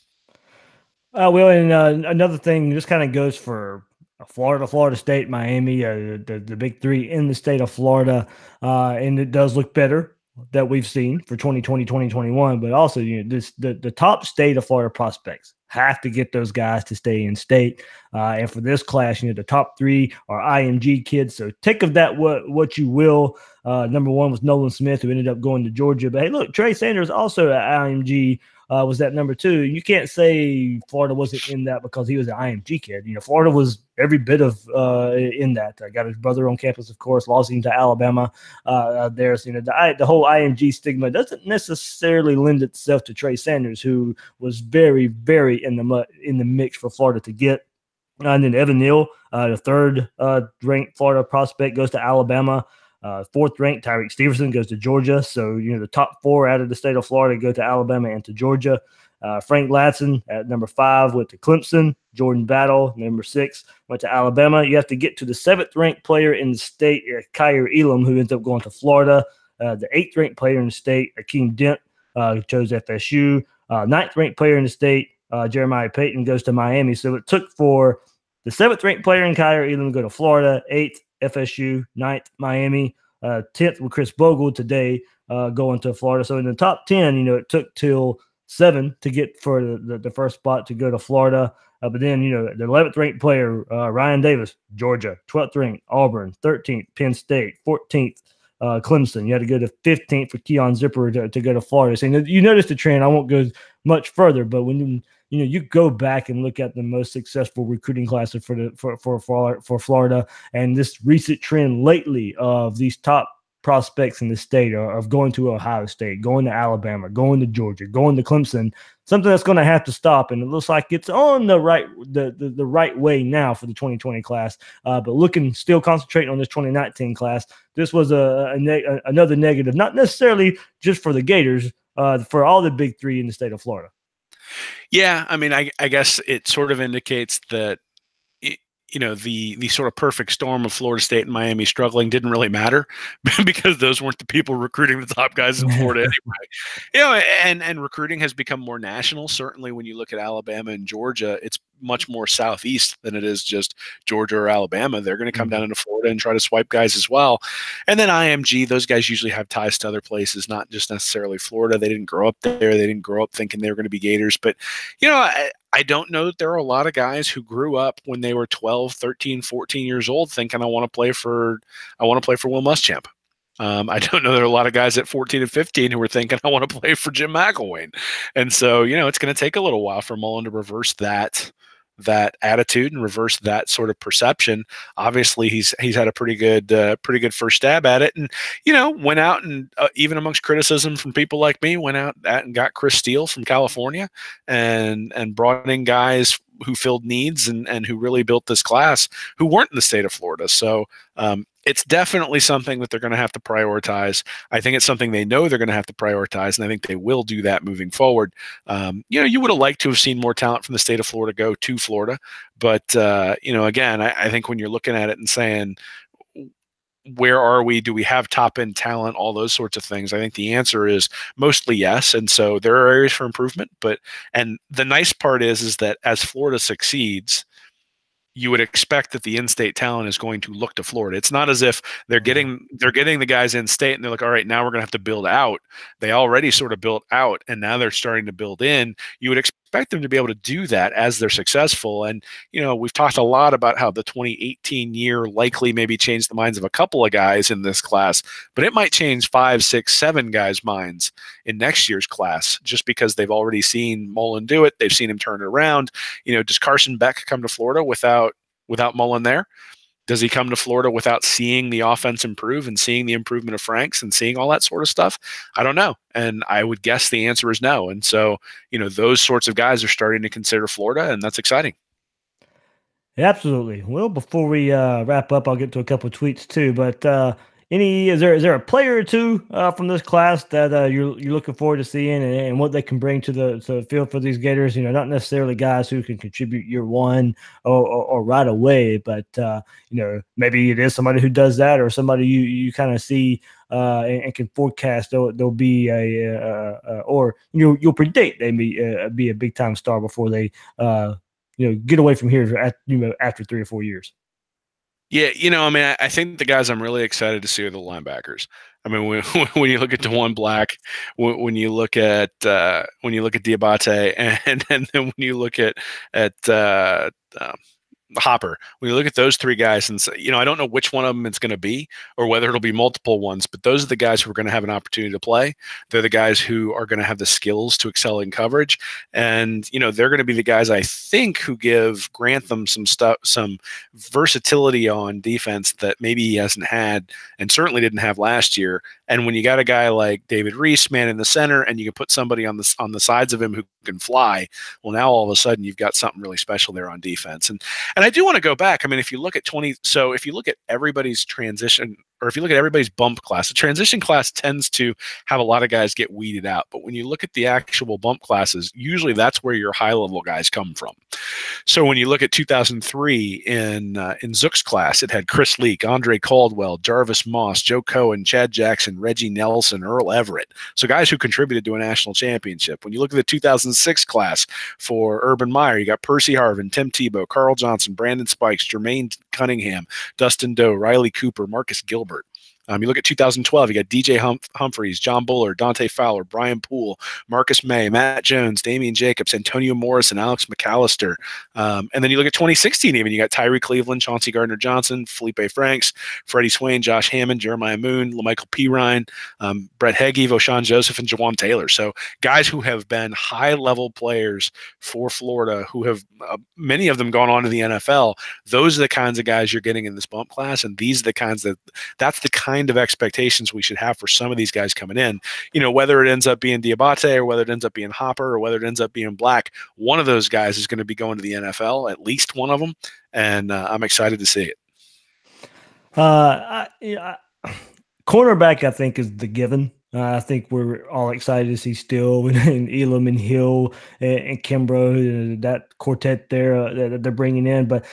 Another thing, this kind of goes for Florida State, Miami, the big three in the state of Florida, and it does look better that we've seen for 2020, 2021. But also, the top state of Florida prospects have to get those guys to stay in state. And for this class, the top three are IMG kids. So take of that what you will. Number one was Nolan Smith, who ended up going to Georgia. But hey, look, Trey Sanders also at IMG. Was that number two. You can't say Florida wasn't in that because he was an IMG kid. Florida was every bit of in that. Got his brother on campus, of course, lost him to Alabama. There's, the whole IMG stigma doesn't necessarily lend itself to Trey Sanders, who was very, very in the mix for Florida to get. And then Evan Neal, the third ranked Florida prospect, goes to Alabama. Fourth ranked Tyreek Stevenson goes to Georgia. So, the top four out of the state of Florida go to Alabama and to Georgia. Frank Ladson at number 5 went to Clemson. Jordan Battle, number 6, went to Alabama. You have to get to the 7th ranked player in the state, Kaiir Elam, who ends up going to Florida. The 8th ranked player in the state, Akeem Dent, chose FSU. 9th ranked player in the state, Jeremiah Payton, goes to Miami. So it took for the 7th ranked player in Kaiir Elam to go to Florida, 8th FSU, 9th Miami, 10th with Chris Bogle today going to Florida. So in the top 10, it took till 7 to get for the first spot to go to Florida. But then, the 11th ranked player, Ryan Davis, Georgia, 12th ranked Auburn, 13th Penn State, 14th Clemson. You had to go to 15th for Keon Zipper to go to Florida. So you notice the trend. I won't go much further, but when you go back and look at the most successful recruiting classes for Florida, and this recent trend lately of these top prospects in the state of going to Ohio State, going to Alabama, going to Georgia, going to Clemson, something that's going to have to stop. And it looks like it's on the right way now for the 2020 class. But still concentrating on this 2019 class, this was another negative, not necessarily just for the Gators, for all the big three in the state of Florida. Yeah, I guess it sort of indicates that the sort of perfect storm of Florida State and Miami struggling didn't really matter because those weren't the people recruiting the top guys in Florida anyway. And recruiting has become more national. Certainly when you look at Alabama and Georgia, it's much more southeast than it is just Georgia or Alabama. They're going to come down into Florida and try to swipe guys as well. And then IMG, those guys usually have ties to other places, not just necessarily Florida. They didn't grow up there. They didn't grow up thinking they were going to be Gators. But, I don't know that there are a lot of guys who grew up when they were 12, 13, 14 years old thinking I want to play for Will Muschamp. I don't know there are a lot of guys at 14 and 15 who were thinking I want to play for Jim McElwain. And so, it's going to take a little while for Mullen to reverse that attitude and reverse that sort of perception. Obviously he's had a pretty good first stab at it, and went out and even amongst criticism from people like me, went out and got Khris Steele from California and brought in guys who filled needs and who really built this class who weren't in the state of Florida. So it's definitely something that they're going to have to prioritize. I think it's something they know they're going to have to prioritize, and I think they will do that moving forward. You would have liked to have seen more talent from the state of Florida go to Florida, but again, I think when you're looking at it and saying, where are we? Do we have top end talent? All those sorts of things. I think the answer is mostly yes. And so there are areas for improvement, and the nice part is that as Florida succeeds, you would expect that the in-state talent is going to look to Florida. It's not as if they're getting the guys in state and they're like, all right, now we're going to have to build out. They already sort of built out, and now they're starting to build in. You would expect them to be able to do that as they're successful. And, we've talked a lot about how the 2018 year likely maybe changed the minds of a couple of guys in this class, but it might change 5, 6, 7 guys' minds in next year's class just because they've already seen Mullen do it. They've seen him turn it around. Does Carson Beck come to Florida without Mullen there? Does he come to Florida without seeing the offense improve and seeing the improvement of Franks and seeing all that sort of stuff? I don't know. And I would guess the answer is no. And so, those sorts of guys are starting to consider Florida, and that's exciting. Yeah, absolutely. Well, before we wrap up, I'll get to a couple of tweets too. But is there a player or two from this class that you're looking forward to seeing and what they can bring to the field for these Gators? Not necessarily guys who can contribute year one or right away, but maybe it is somebody who does that, or somebody you kind of see and can forecast there'll be or you'll predict they may be a big time star before they get away from here after 3 or 4 years. Yeah, I think the guys I'm really excited to see are the linebackers. I mean, when you look at Diwun Black, when you look at Diabate, and then when you look at Hopper, when you look at those 3 guys and say, I don't know which one of them it's going to be or whether it'll be multiple ones, but those are the guys who are going to have an opportunity to play. They're the guys who are going to have the skills to excel in coverage. And, they're going to be the guys I think who give Grantham some versatility on defense that maybe he hasn't had and certainly didn't have last year. And when you got a guy like David Reese, man in the center, and you can put somebody on the sides of him who can fly, well, now all of a sudden you've got something really special there on defense. And I do want to go back. I mean, if you look at everybody's transition, or if you look at everybody's bump class, the transition class tends to have a lot of guys get weeded out. But when you look at the actual bump classes, usually that's where your high-level guys come from. So when you look at 2003 in Zook's class, it had Chris Leak, Andre Caldwell, Jarvis Moss, Joe Cohen, Chad Jackson, Reggie Nelson, Earl Everett. So guys who contributed to a national championship. When you look at the 2006 class for Urban Meyer, you got Percy Harvin, Tim Tebow, Carl Johnson, Brandon Spikes, Jermaine Cunningham, Dustin Doe, Riley Cooper, Marcus Gilbert. You look at 2012, you got DJ Humphreys, John Buller, Dante Fowler, Brian Poole, Marcus May, Matt Jones, Damian Jacobs, Antonio Morrison, Alex McAllister. And then you look at 2016 even, you got Tyree Cleveland, Chauncey Gardner-Johnson, Felipe Franks, Freddie Swain, Josh Hammond, Jeremiah Moon, LaMichael Pirine, Brett Heggie, Voshawn Joseph, and Jawan Taylor. So guys who have been high-level players for Florida, who have many of them gone on to the NFL. Those are the kinds of guys you're getting in this bump class, and these are the kinds that's the kind of expectations we should have for some of these guys coming in. Whether it ends up being Diabate or whether it ends up being Hopper or whether it ends up being Black, one of those guys is going to be going to the NFL, at least one of them, and I'm excited to see it. Cornerback, I think, is the given. I think we're all excited to see Steele and Elam and Hill and Kimbrough, that quartet there that they're bringing in. But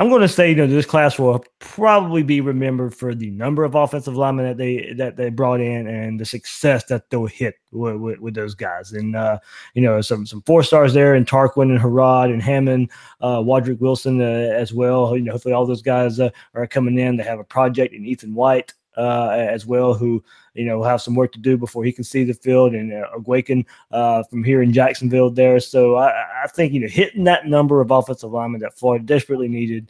I'm going to say, this class will probably be remembered for the number of offensive linemen that they brought in and the success that they'll hit with those guys. And some 4-stars there in Tarkin and Harrod and Hammond, Wadrick Wilson as well. Hopefully all those guys are coming in. They have a project in Ethan White as well, who will have some work to do before he can see the field, and Awaken from here in Jacksonville there. So I think hitting that number of offensive linemen that Florida desperately needed.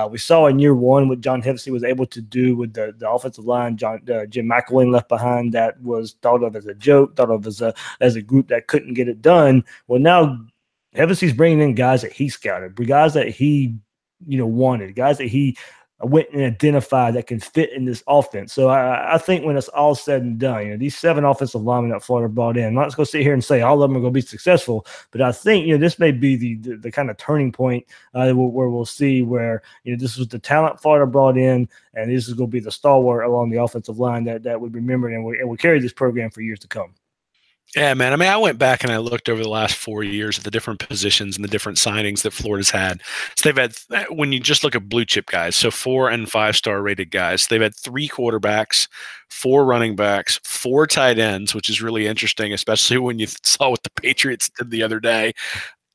We saw in year one what John Hevesy was able to do with the offensive line. Jim McElwain left behind, that was thought of as a joke, thought of as a group that couldn't get it done. Well, now Hevesy's bringing in guys that he scouted, guys that he wanted, guys that he went and identified that can fit in this offense. So I think when it's all said and done, these 7 offensive linemen that Florida brought in, I'm not going to sit here and say all of them are going to be successful, but I think, this may be the kind of turning point where we'll see where, this was the talent Florida brought in, and this is going to be the stalwart along the offensive line that would be remembered and will carry this program for years to come. Yeah, man. I mean, I went back and I looked over the last 4 years at the different positions and the different signings that Florida's had. So they've had, when you just look at blue chip guys, so 4- and 5-star rated guys, they've had 3 quarterbacks, 4 running backs, 4 tight ends, which is really interesting, especially when you saw what the Patriots did the other day.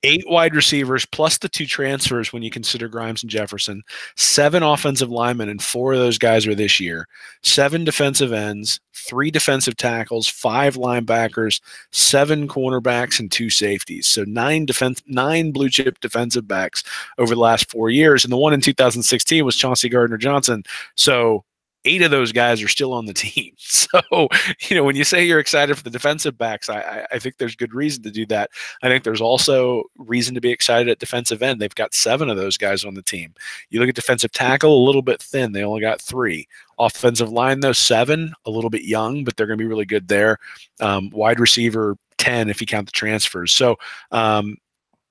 8 wide receivers plus the 2 transfers when you consider Grimes and Jefferson, 7 offensive linemen, and 4 of those guys are this year, 7 defensive ends, 3 defensive tackles, 5 linebackers, 7 cornerbacks, and 2 safeties. So 9 blue chip defensive backs over the last 4 years. And the one in 2016 was Chauncey Gardner-Johnson. So 8 of those guys are still on the team. So, when you say you're excited for the defensive backs, I think there's good reason to do that. I think there's also reason to be excited at defensive end. They've got 7 of those guys on the team. You look at defensive tackle, a little bit thin. They only got 3. Offensive line, though, 7, a little bit young, but they're going to be really good there. Wide receiver, 10 if you count the transfers. So,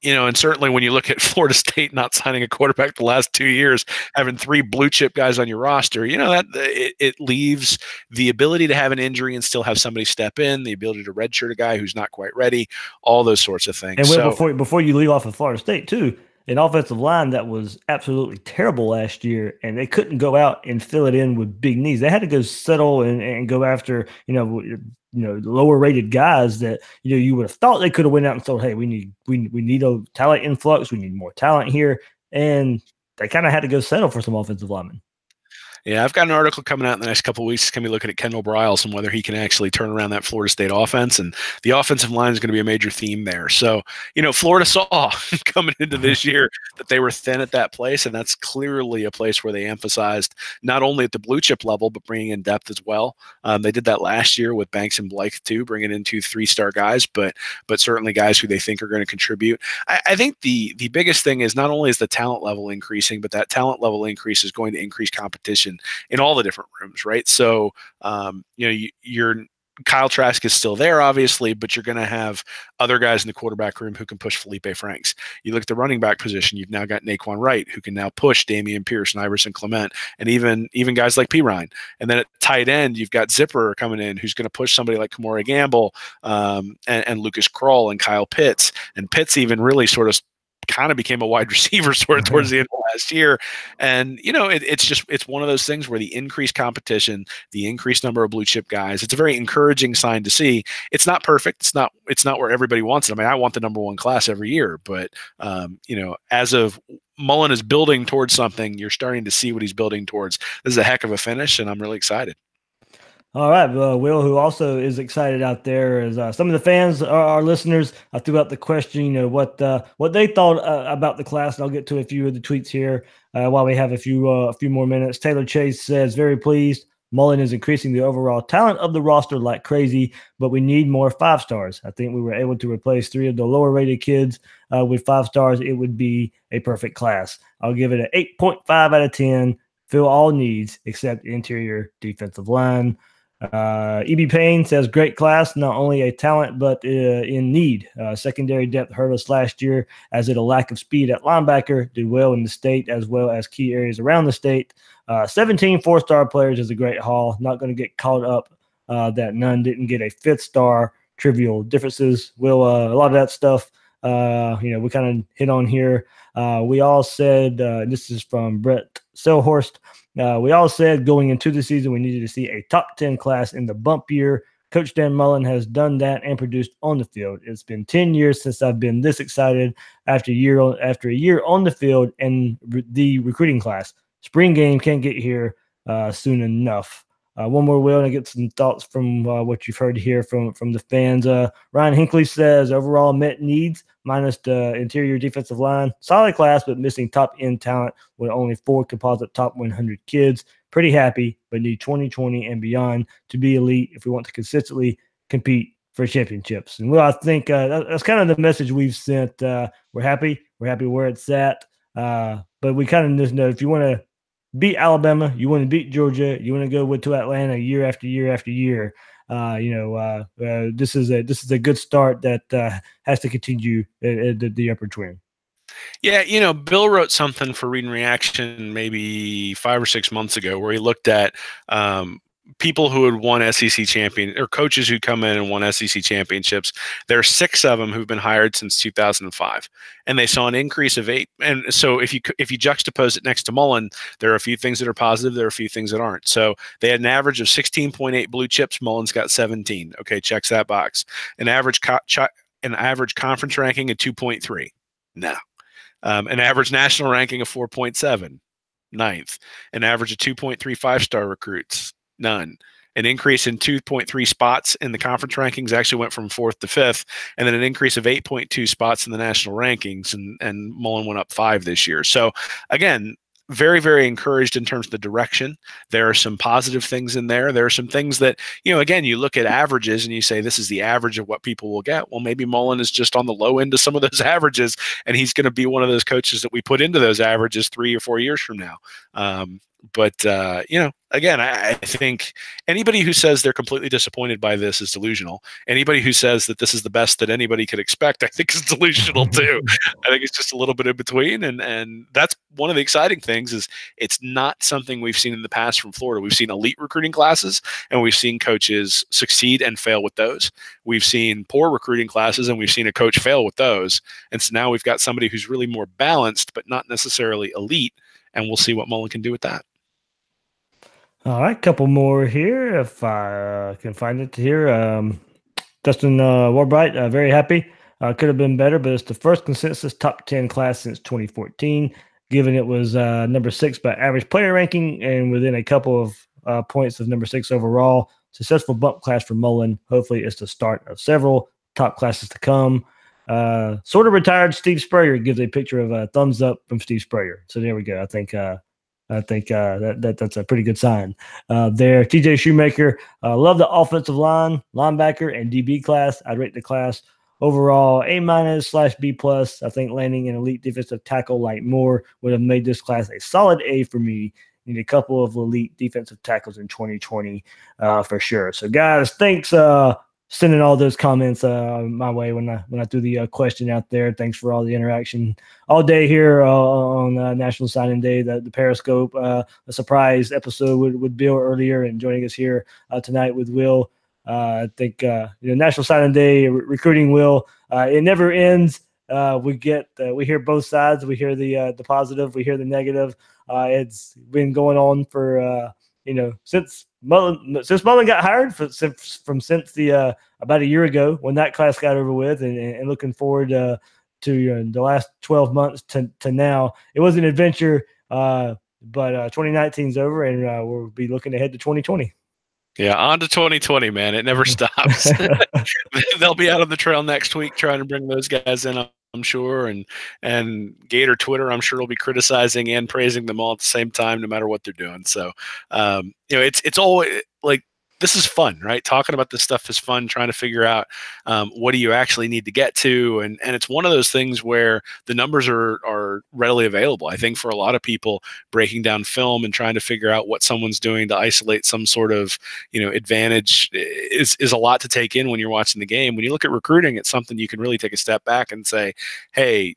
and certainly when you look at Florida State not signing a quarterback the last 2 years, having 3 blue chip guys on your roster, that it leaves the ability to have an injury and still have somebody step in, the ability to redshirt a guy who's not quite ready, all those sorts of things. And before you leave off of Florida State too, an offensive line that was absolutely terrible last year, and they couldn't go out and fill it in with big needs. They had to go settle and go after, lower rated guys that, you would have thought they could have went out and thought, hey, we need a talent influx. We need more talent here. And they kind of had to go settle for some offensive linemen. Yeah, I've got an article coming out in the next couple of weeks. It's going to be looking at Kendall Briles and whether he can actually turn around that Florida State offense. And the offensive line is going to be a major theme there. So, Florida saw coming into this year that they were thin at that place. And that's clearly a place where they emphasized not only at the blue chip level, but bringing in depth as well. They did that last year with Banks and Blythe too, bringing in 2 3-star guys, but certainly guys who they think are going to contribute. I think the biggest thing is not only is the talent level increasing, but that talent level increase is going to increase competition in all the different rooms, right? So, you're Kyle Trask is still there, obviously, but you're going to have other guys in the quarterback room who can push Felipe Franks. You look at the running back position, you've now got Naquan Wright, who can now push Damian Pierce and Iverson Clement, and even guys like P. Ryan. And then at tight end, you've got Zipper coming in, who's going to push somebody like Kamora Gamble, and Lucas Krull and Kyle Pitts. And Pitts even really sort of kind of became a wide receiver sort of towards the end of last year. And, it's one of those things where the increased competition, the increased number of blue chip guys, it's a very encouraging sign to see. It's not perfect. It's not where everybody wants it. I mean, I want the number 1 class every year, but, as of Mullen is building towards something, you're starting to see what he's building towards. This is a heck of a finish, and I'm really excited. All right, Will, who also is excited out there, is some of the fans, our listeners. I threw out the question, what they thought about the class, and I'll get to a few of the tweets here while we have a few more minutes. Taylor Chase says, very pleased. Mullen is increasing the overall talent of the roster like crazy, but we need more 5-stars. I think we were able to replace 3 of the lower-rated kids with 5 stars. It would be a perfect class. I'll give it an 8.5 out of 10. Fill all needs except interior defensive line. E.B. Payne says, great class, not only a talent, but in need. Secondary depth hurt us last year as it a lack of speed at linebacker, did well in the state as well as key areas around the state. 17 4-star players is a great haul. Not going to get caught up that none didn't get a 5th star. Trivial differences. A lot of that stuff We kind of hit on here. We all said, this is from Brett Selhorst. We all said going into the season, we needed to see a top 10 class in the bump year. Coach Dan Mullen has done that and produced on the field. It's been 10 years since I've been this excited after a year on the field and the recruiting class. Spring game can't get here soon enough. One more, Will, and I get some thoughts from what you've heard here from the fans. Ryan Hinckley says overall met needs minus the interior defensive line. Solid class, but missing top end talent with only 4 composite top 100 kids. Pretty happy, but need 2020 and beyond to be elite if we want to consistently compete for championships. And, well, I think that's kind of the message we've sent. We're happy. We're happy where it's at. But we kind of just know if you want to beat Alabama, you want to beat Georgia, you want to go to Atlanta year after year after year. This is a good start that has to continue at the upper trend. Yeah, Bill wrote something for Read and Reaction maybe 5 or 6 months ago where he looked at people who had won SEC champion or coaches who come in and won SEC championships. There are 6 of them who've been hired since 2005, and they saw an increase of 8. And so if you juxtapose it next to Mullen, there are a few things that are positive. There are a few things that aren't. So they had an average of 16.8 blue chips. Mullen's got 17. Okay, checks that box. An average conference ranking of 2.3. No. An average national ranking of 4.7. 9th. An average of 2.3 5-star recruits. None. An increase in 2.3 spots in the conference rankings, actually went from 4th to 5th, and then an increase of 8.2 spots in the national rankings, and Mullen went up 5 this year. So again, very, very encouraged in terms of the direction. There are some positive things in there. There are some things that, again, you look at averages and you say, this is the average of what people will get. Well, maybe Mullen is just on the low end of some of those averages, and he's going to be one of those coaches that we put into those averages 3 or 4 years from now. Again, I think anybody who says they're completely disappointed by this is delusional. Anybody who says that this is the best that anybody could expect, I think is delusional too. I think it's just a little bit in between. And that's one of the exciting things is it's not something we've seen in the past from Florida. We've seen elite recruiting classes, and we've seen coaches succeed and fail with those. We've seen poor recruiting classes, and we've seen a coach fail with those. And so now we've got somebody who's really more balanced, but not necessarily elite. And we'll see what Mullen can do with that. All right, couple more here if I can find it here. Dustin Warbright, very happy. Could have been better, but it's the first consensus top 10 class since 2014, given it was number 6 by average player ranking and within a couple of points of number 6 overall. Successful bump class for Mullen. Hopefully it's the start of several top classes to come. Sort of retired Steve Spurrier gives a picture of a thumbs up from Steve Spurrier. So there we go. I think that's a pretty good sign there. TJ Shoemaker, love the offensive line, linebacker, and DB class. I'd rate the class overall A-/B+. I think landing an elite defensive tackle like Moore would have made this class a solid A for me. Need a couple of elite defensive tackles in 2020 for sure. So guys, thanks sending all those comments my way when I threw the question out there. Thanks for all the interaction all day here on National Signing Day. The Periscope, a surprise episode with Bill earlier, and joining us here tonight with Will. I think National Signing Day recruiting, Will. It never ends. We hear both sides. We hear the positive. We hear the negative. It's been going on for since Mullen got hired since about a year ago when that class got over with, and looking forward to the last 12 months to now. It was an adventure, but 2019 is over, and we'll be looking ahead to 2020. Yeah, on to 2020, man. It never stops. They'll be out on the trail next week trying to bring those guys in, I'm sure, and Gator Twitter, I'm sure, will be criticizing and praising them all at the same time, no matter what they're doing. So, it's always like, this is fun, right? Talking about this stuff is fun, trying to figure out what do you actually need to get to. And it's one of those things where the numbers are readily available. I think for a lot of people, breaking down film and trying to figure out what someone's doing to isolate some sort of, advantage is a lot to take in when you're watching the game. When you look at recruiting, it's something you can really take a step back and say, hey,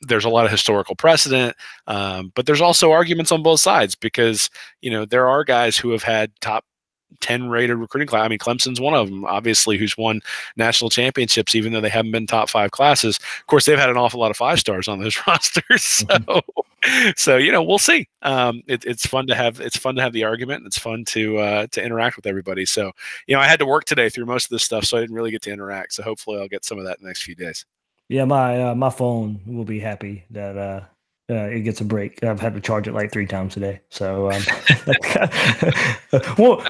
there's a lot of historical precedent, but there's also arguments on both sides because, there are guys who have had top 10 rated recruiting class. I mean, Clemson's one of them, obviously, who's won national championships, even though they haven't been top 5 classes. Of course, they've had an awful lot of 5-stars on those rosters. So we'll see. It's fun to have the argument. And it's fun to interact with everybody. So, I had to work today through most of this stuff, so I didn't really get to interact. So hopefully I'll get some of that in the next few days. Yeah, my phone will be happy that it gets a break. I've had to charge it like 3 times today. So,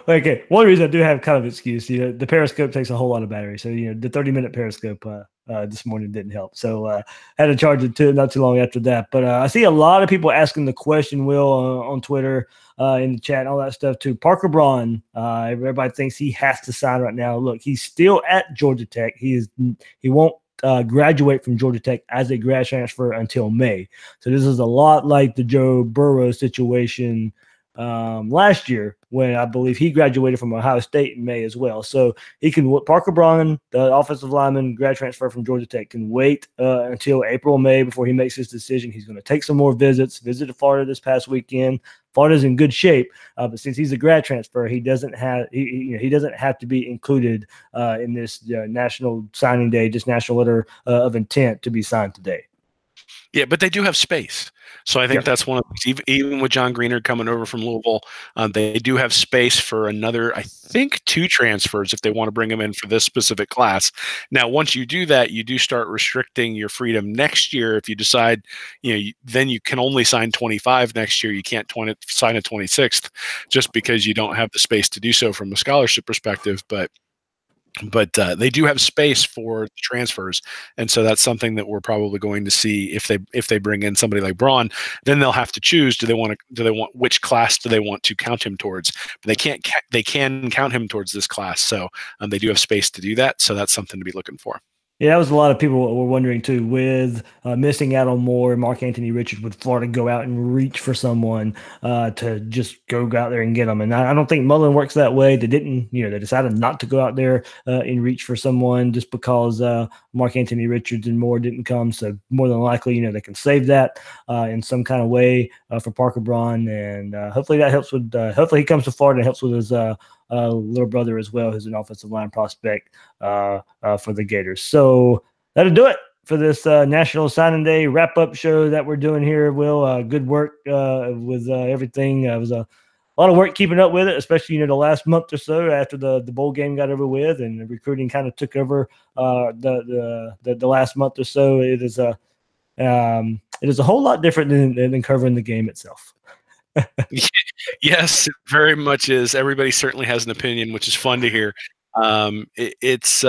okay. One reason I do have kind of excuse, the Periscope takes a whole lot of battery. So, the 30-minute Periscope this morning didn't help. So, I had to charge it not too long after that. But I see a lot of people asking the question, Will, on Twitter, in the chat and all that stuff too. Parker Braun, everybody thinks he has to sign right now. Look, he's still at Georgia Tech. He won't graduate from Georgia Tech as a grad transfer until May. So this is a lot like the Joe Burrow situation last year, when I believe he graduated from Ohio State in May as well. So Parker Braun, the offensive lineman, grad transfer from Georgia Tech, can wait until April, May before he makes his decision. He's going to take some more visits. Visited Florida this past weekend. Florida's in good shape, but since he's a grad transfer, he doesn't have to be included in this national signing day, just national letter of intent to be signed today. Yeah, but they do have space. So I think that's one of the, even with John Greenard coming over from Louisville, they do have space for another, I think, 2 transfers if they want to bring them in for this specific class. Now, once you do that, you do start restricting your freedom next year. If you decide, then you can only sign 25 next year. You can't sign a 26th just because you don't have the space to do so from a scholarship perspective. But they do have space for the transfers, and so that's something that we're probably going to see if they bring in somebody like Braun. Then they'll have to choose: do they want which class do they want to count him towards? But they can count him towards this class, so they do have space to do that. So that's something to be looking for. Yeah, that was a lot of people were wondering too, with missing out on more. Mark Anthony Richards, would Florida go out and reach for someone to just go out there and get them? And I don't think Mullen works that way. They didn't, they decided not to go out there and reach for someone just because Mark Anthony Richards and Moore didn't come. So more than likely, they can save that in some kind of way for Parker Braun, and hopefully that helps with. Hopefully he comes to Florida and helps with his little brother as well, who's an offensive line prospect for the Gators. So that'll do it for this National Signing Day wrap-up show that we're doing here, Will. Good work with everything. It was a lot of work keeping up with it, especially the last month or so after the bowl game got over with and the recruiting kind of took over the last month or so. It is a whole lot different than covering the game itself. Yes, it very much is. Everybody certainly has an opinion, which is fun to hear. It's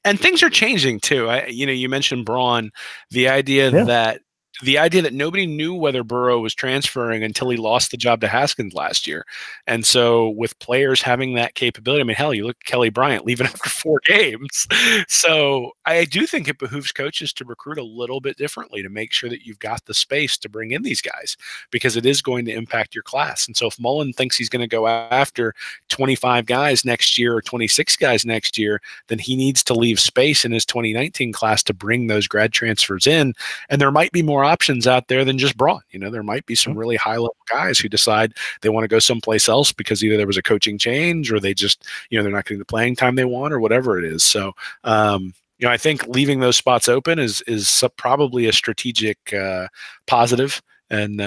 and things are changing too. You mentioned Braun, the idea that nobody knew whether Burrow was transferring until he lost the job to Haskins last year. And so with players having that capability, I mean, hell, you look at Kelly Bryant leaving after 4 games. So I do think it behooves coaches to recruit a little bit differently to make sure that you've got the space to bring in these guys, because it is going to impact your class. And so if Mullen thinks he's going to go after 25 guys next year or 26 guys next year, then he needs to leave space in his 2019 class to bring those grad transfers in. And there might be more options out there than just Braun. There might be some really high level guys who decide they want to go someplace else because either there was a coaching change or they just, they're not getting the playing time they want or whatever it is. So, I think leaving those spots open is probably a strategic positive. And,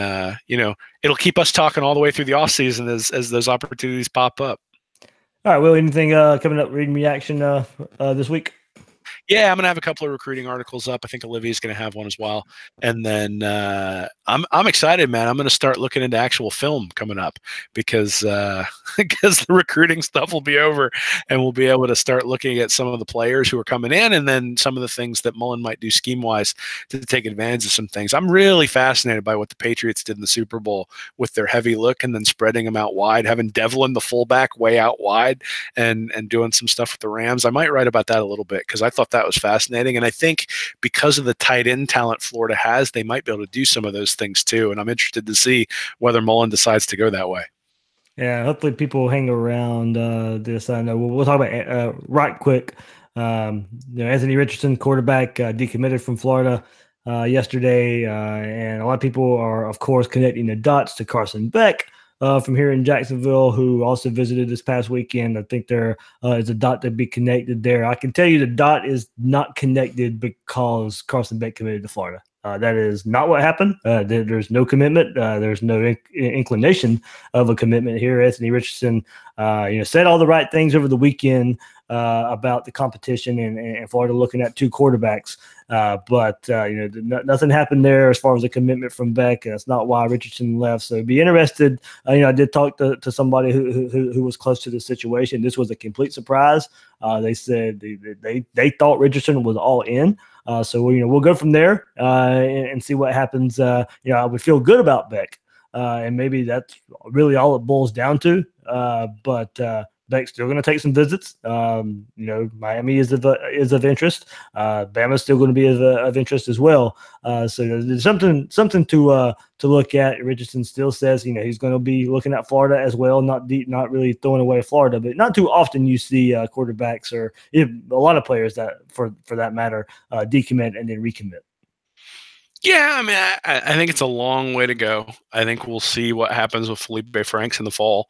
it'll keep us talking all the way through the off season as those opportunities pop up. All right, Will, anything coming up, reading reaction this week? Yeah, I'm going to have a couple of recruiting articles up. I think Olivia's going to have one as well. And then I'm excited, man. I'm going to start looking into actual film coming up because the recruiting stuff will be over and we'll be able to start looking at some of the players who are coming in and then some of the things that Mullen might do scheme-wise to take advantage of some things. I'm really fascinated by what the Patriots did in the Super Bowl with their heavy look and then spreading them out wide, having Devlin, the fullback, way out wide and doing some stuff with the Rams. I might write about that a little bit because I thought that was fascinating. And I think because of the tight end talent Florida has, they might be able to do some of those things too. And I'm interested to see whether Mullen decides to go that way. Yeah, hopefully people hang around this. I know we'll talk about right quick. Anthony Richardson, quarterback, decommitted from Florida yesterday. And a lot of people are, of course, connecting the dots to Carson Beck. from here in Jacksonville who also visited this past weekend. I think there is a dot to be connected there. I can tell you the dot is not connected because Carson Beck committed to Florida. That is not what happened. There's no commitment. There's no inclination of a commitment here. Anthony Richardson, said all the right things over the weekend about the competition and Florida looking at two quarterbacks. But nothing happened there as far as a commitment from Beck. And that's not why Richardson left. So be interested. I did talk to somebody who was close to the situation. This was a complete surprise. They said they thought Richardson was all in. So we'll go from there and see what happens. I would feel good about Beck, and maybe that's really all it boils down to. But Beck's still going to take some visits. Miami is of interest. Bama's still going to be of interest as well. So there's something to look at. Richardson still says he's going to be looking at Florida as well. Not really throwing away Florida, but not too often you see quarterbacks or a lot of players that for that matter decommit and then recommit. Yeah, I mean, I think it's a long way to go. I think we'll see what happens with Felipe Franks in the fall.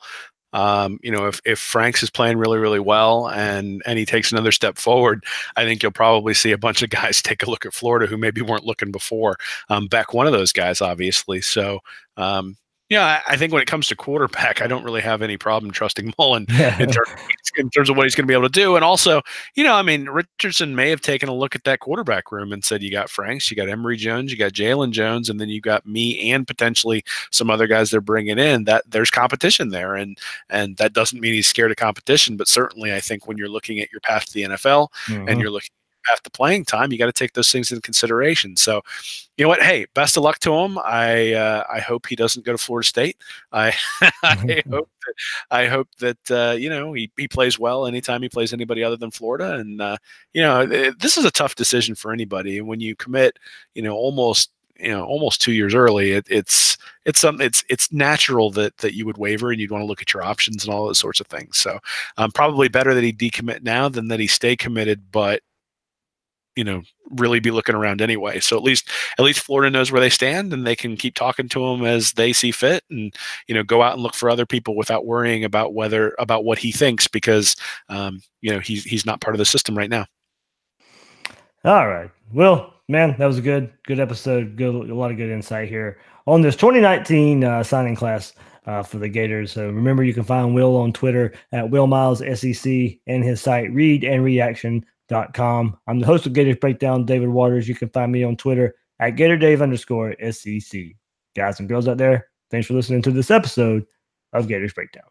If Franks is playing really, really well and he takes another step forward, I think you'll probably see a bunch of guys take a look at Florida who maybe weren't looking before. Beck, one of those guys, obviously. So, I think when it comes to quarterback, I don't really have any problem trusting Mullen in terms of what he's going to be able to do. And also, Richardson may have taken a look at that quarterback room and said, you got Franks, you got Emory Jones, you got Jalen Jones, and then you got me and potentially some other guys they're bringing in. That there's competition there. And that doesn't mean he's scared of competition, but certainly I think when you're looking at your path to the NFL and you're looking at the playing time, you got to take those things into consideration. So, you know what? Hey, best of luck to him. I hope he doesn't go to Florida State. I hope that he plays well anytime he plays anybody other than Florida. And this is a tough decision for anybody. And when you commit, almost 2 years early, it's something. It's natural that you would waver and you'd want to look at your options and all those sorts of things. So, probably better that he decommit now than that he stay committed, but really be looking around anyway. So at least Florida knows where they stand and they can keep talking to him as they see fit and, go out and look for other people without worrying about what he thinks because, he's not part of the system right now. All right. Well, man, that was a good episode. A lot of good insight here on this 2019 signing class for the Gators. So remember, you can find Will on Twitter at WillMilesSEC and his site readandreaction.com. I'm the host of Gators Breakdown, David Waters. You can find me on Twitter at GatorDave_SEC. Guys and girls out there, thanks for listening to this episode of Gators Breakdown.